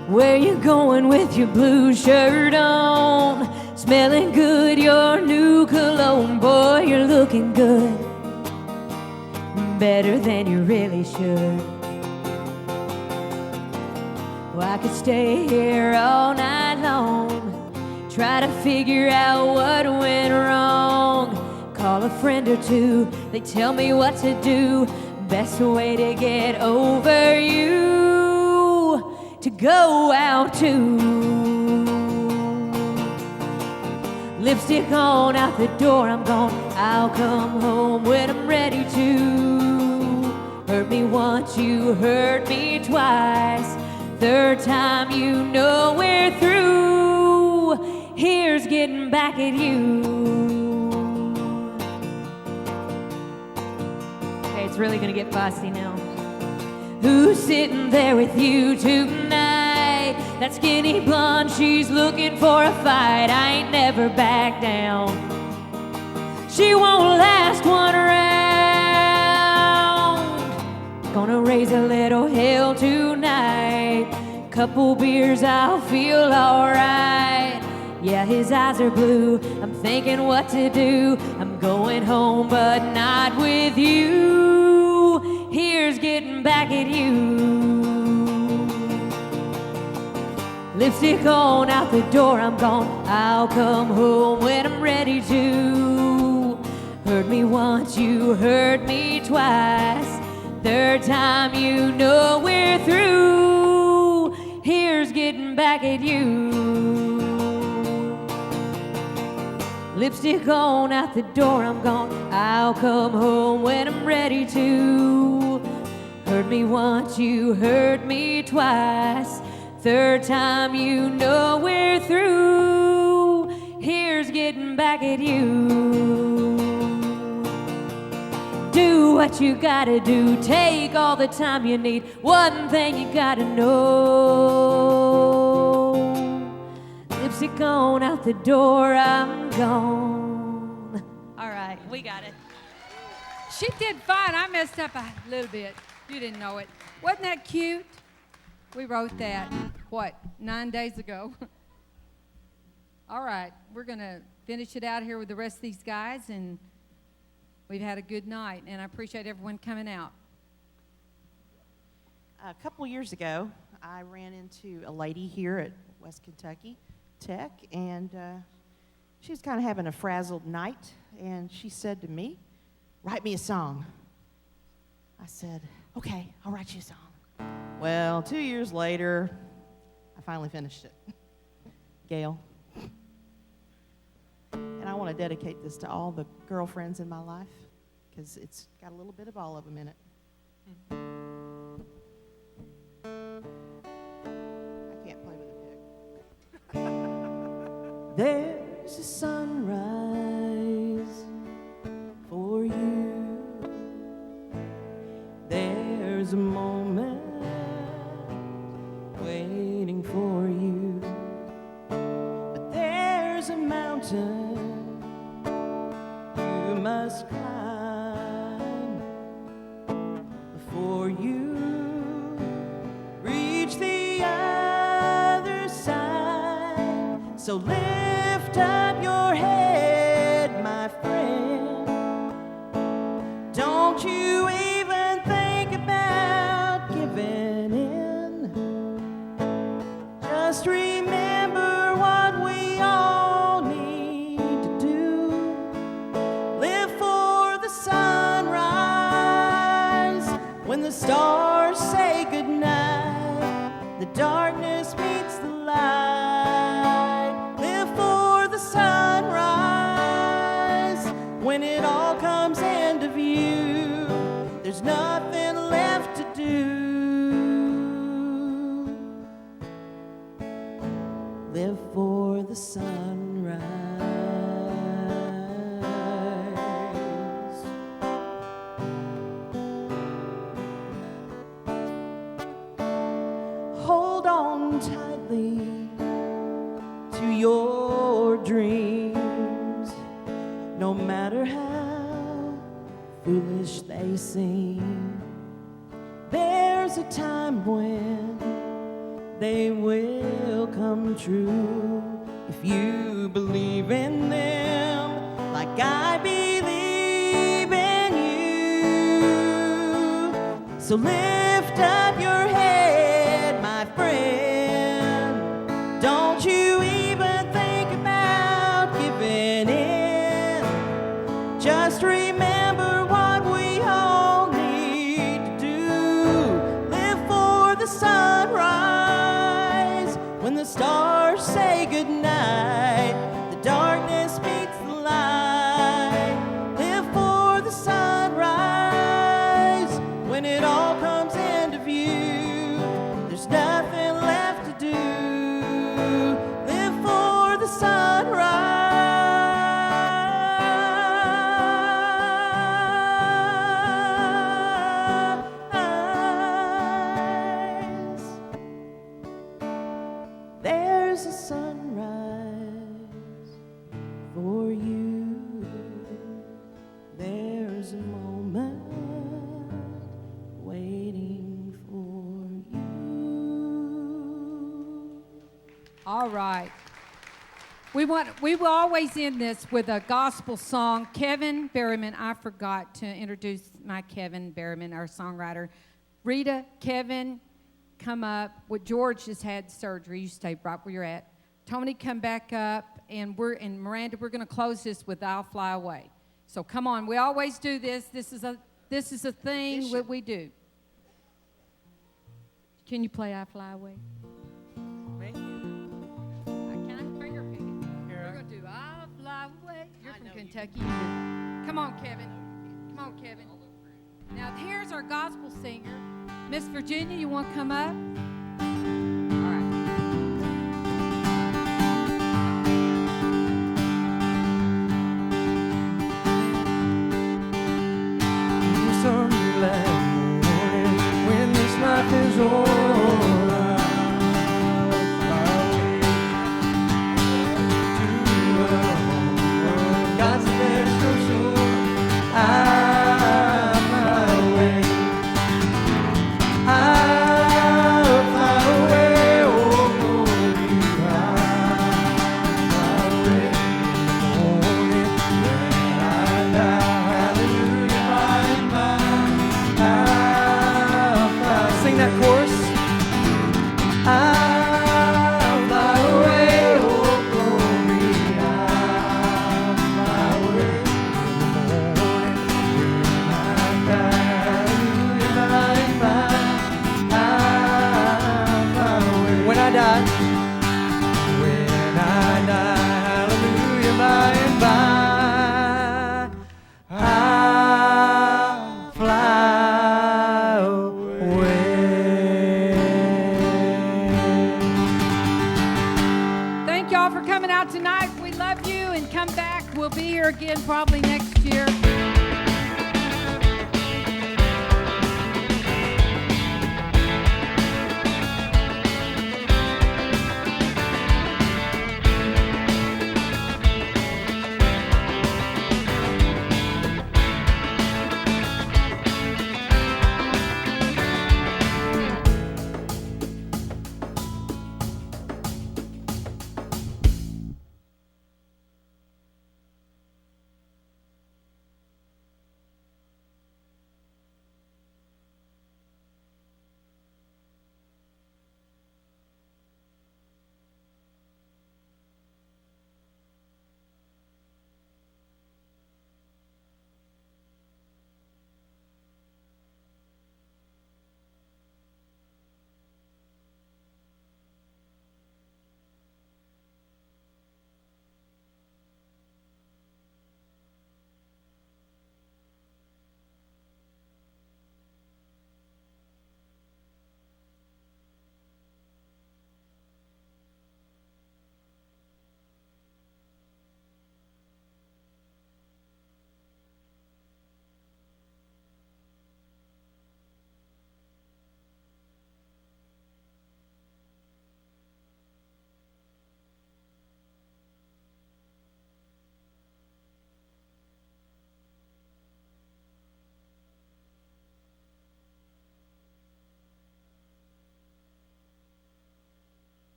this. Where you going with your blue shirt on? Smelling good, your new cologne. Boy, you're looking good. Better than you really should. Well, I could stay here all night long, try to figure out what went wrong. Call a friend or two, they tell me what to do. Best way to get over you, to go out to. Lipstick on, out the door, I'm gone. I'll come home when I'm ready to. Hurt me once, you hurt me twice. Third time, you know we're through. Here's getting back at you. Okay, it's really gonna get feisty now. Who's sitting there with you tonight? That skinny blonde, she's looking for a fight. I ain't never back down. She won't last one round. Gonna raise a little hell tonight. Couple beers, I'll feel alright. Yeah, his eyes are blue. I'm thinking what to do. I'm going home, but not with you. Here's getting back at you. Lipstick on, out the door, I'm gone. I'll come home when I'm ready to. Hurt me once, you hurt me twice. Third time, you know we're through. Here's getting back at you. Lipstick on, out the door, I'm gone. I'll come home when I'm ready to. Hurt me once, you hurt me twice. Third time, you know we're through. Here's getting back at you. Do what you gotta do, take all the time you need. One thing you gotta know. Lipstick on, out the door, I'm gone. All right, we got it. She did fine. I messed up a little bit. You didn't know it. Wasn't that cute? We wrote that, 9 days ago? All right, we're going to finish it out here with the rest of these guys, and we've had a good night, and I appreciate everyone coming out. A couple years ago, I ran into a lady here at West Kentucky Tech, and she was kind of having a frazzled night, and she said to me, "Write me a song." I said, "Okay, I'll write you a song." Well, 2 years later, I finally finished it. Gail. And I want to dedicate this to all the girlfriends in my life, because it's got a little bit of all of them in it. I can't play with a pick. There's a sunrise for you. There's a moment waiting for you. But there's a mountain you must climb before you reach the other side. So lift up your head, my friend. Don't you even think about giving in. Just remember what we all need to do. Live for the sunrise when the stars say goodnight. The darkness meets the light. Live for the sunrise when it all comes into view. There's nothing left to do. Live for the sunrise. Hold on tightly to your dreams, no matter how foolish they seem. There's a time when they will come true if you believe in them like I believe in you. So lift up your head, my friend. Don't you even think about giving in. Just remember what we all need to do. Live for the sunrise when the stars say goodnight. The darkness meets the light. Live for the sunrise when it all comes into view. There's nothing left to do. Live for the sunrise. There's a sunrise for you. There's a moment waiting for you. All right. We will always end this with a gospel song. Kevin Berryman, I forgot to introduce my Kevin Berryman, our songwriter. Rita, Kevin, come up. George just had surgery. You stay right where you're at. Tony, come back up. And Miranda, we're going to close this with "I'll Fly Away." So come on. We always do this. This is a thing that we do. Can you play "I Fly Away"? You're from Kentucky. Come on, Kevin. Come on, Kevin. Now, here's our gospel singer. Miss Virginia, you want to come up? All right. Some glad morning when this life is over. I'll back. We'll be here again probably next year.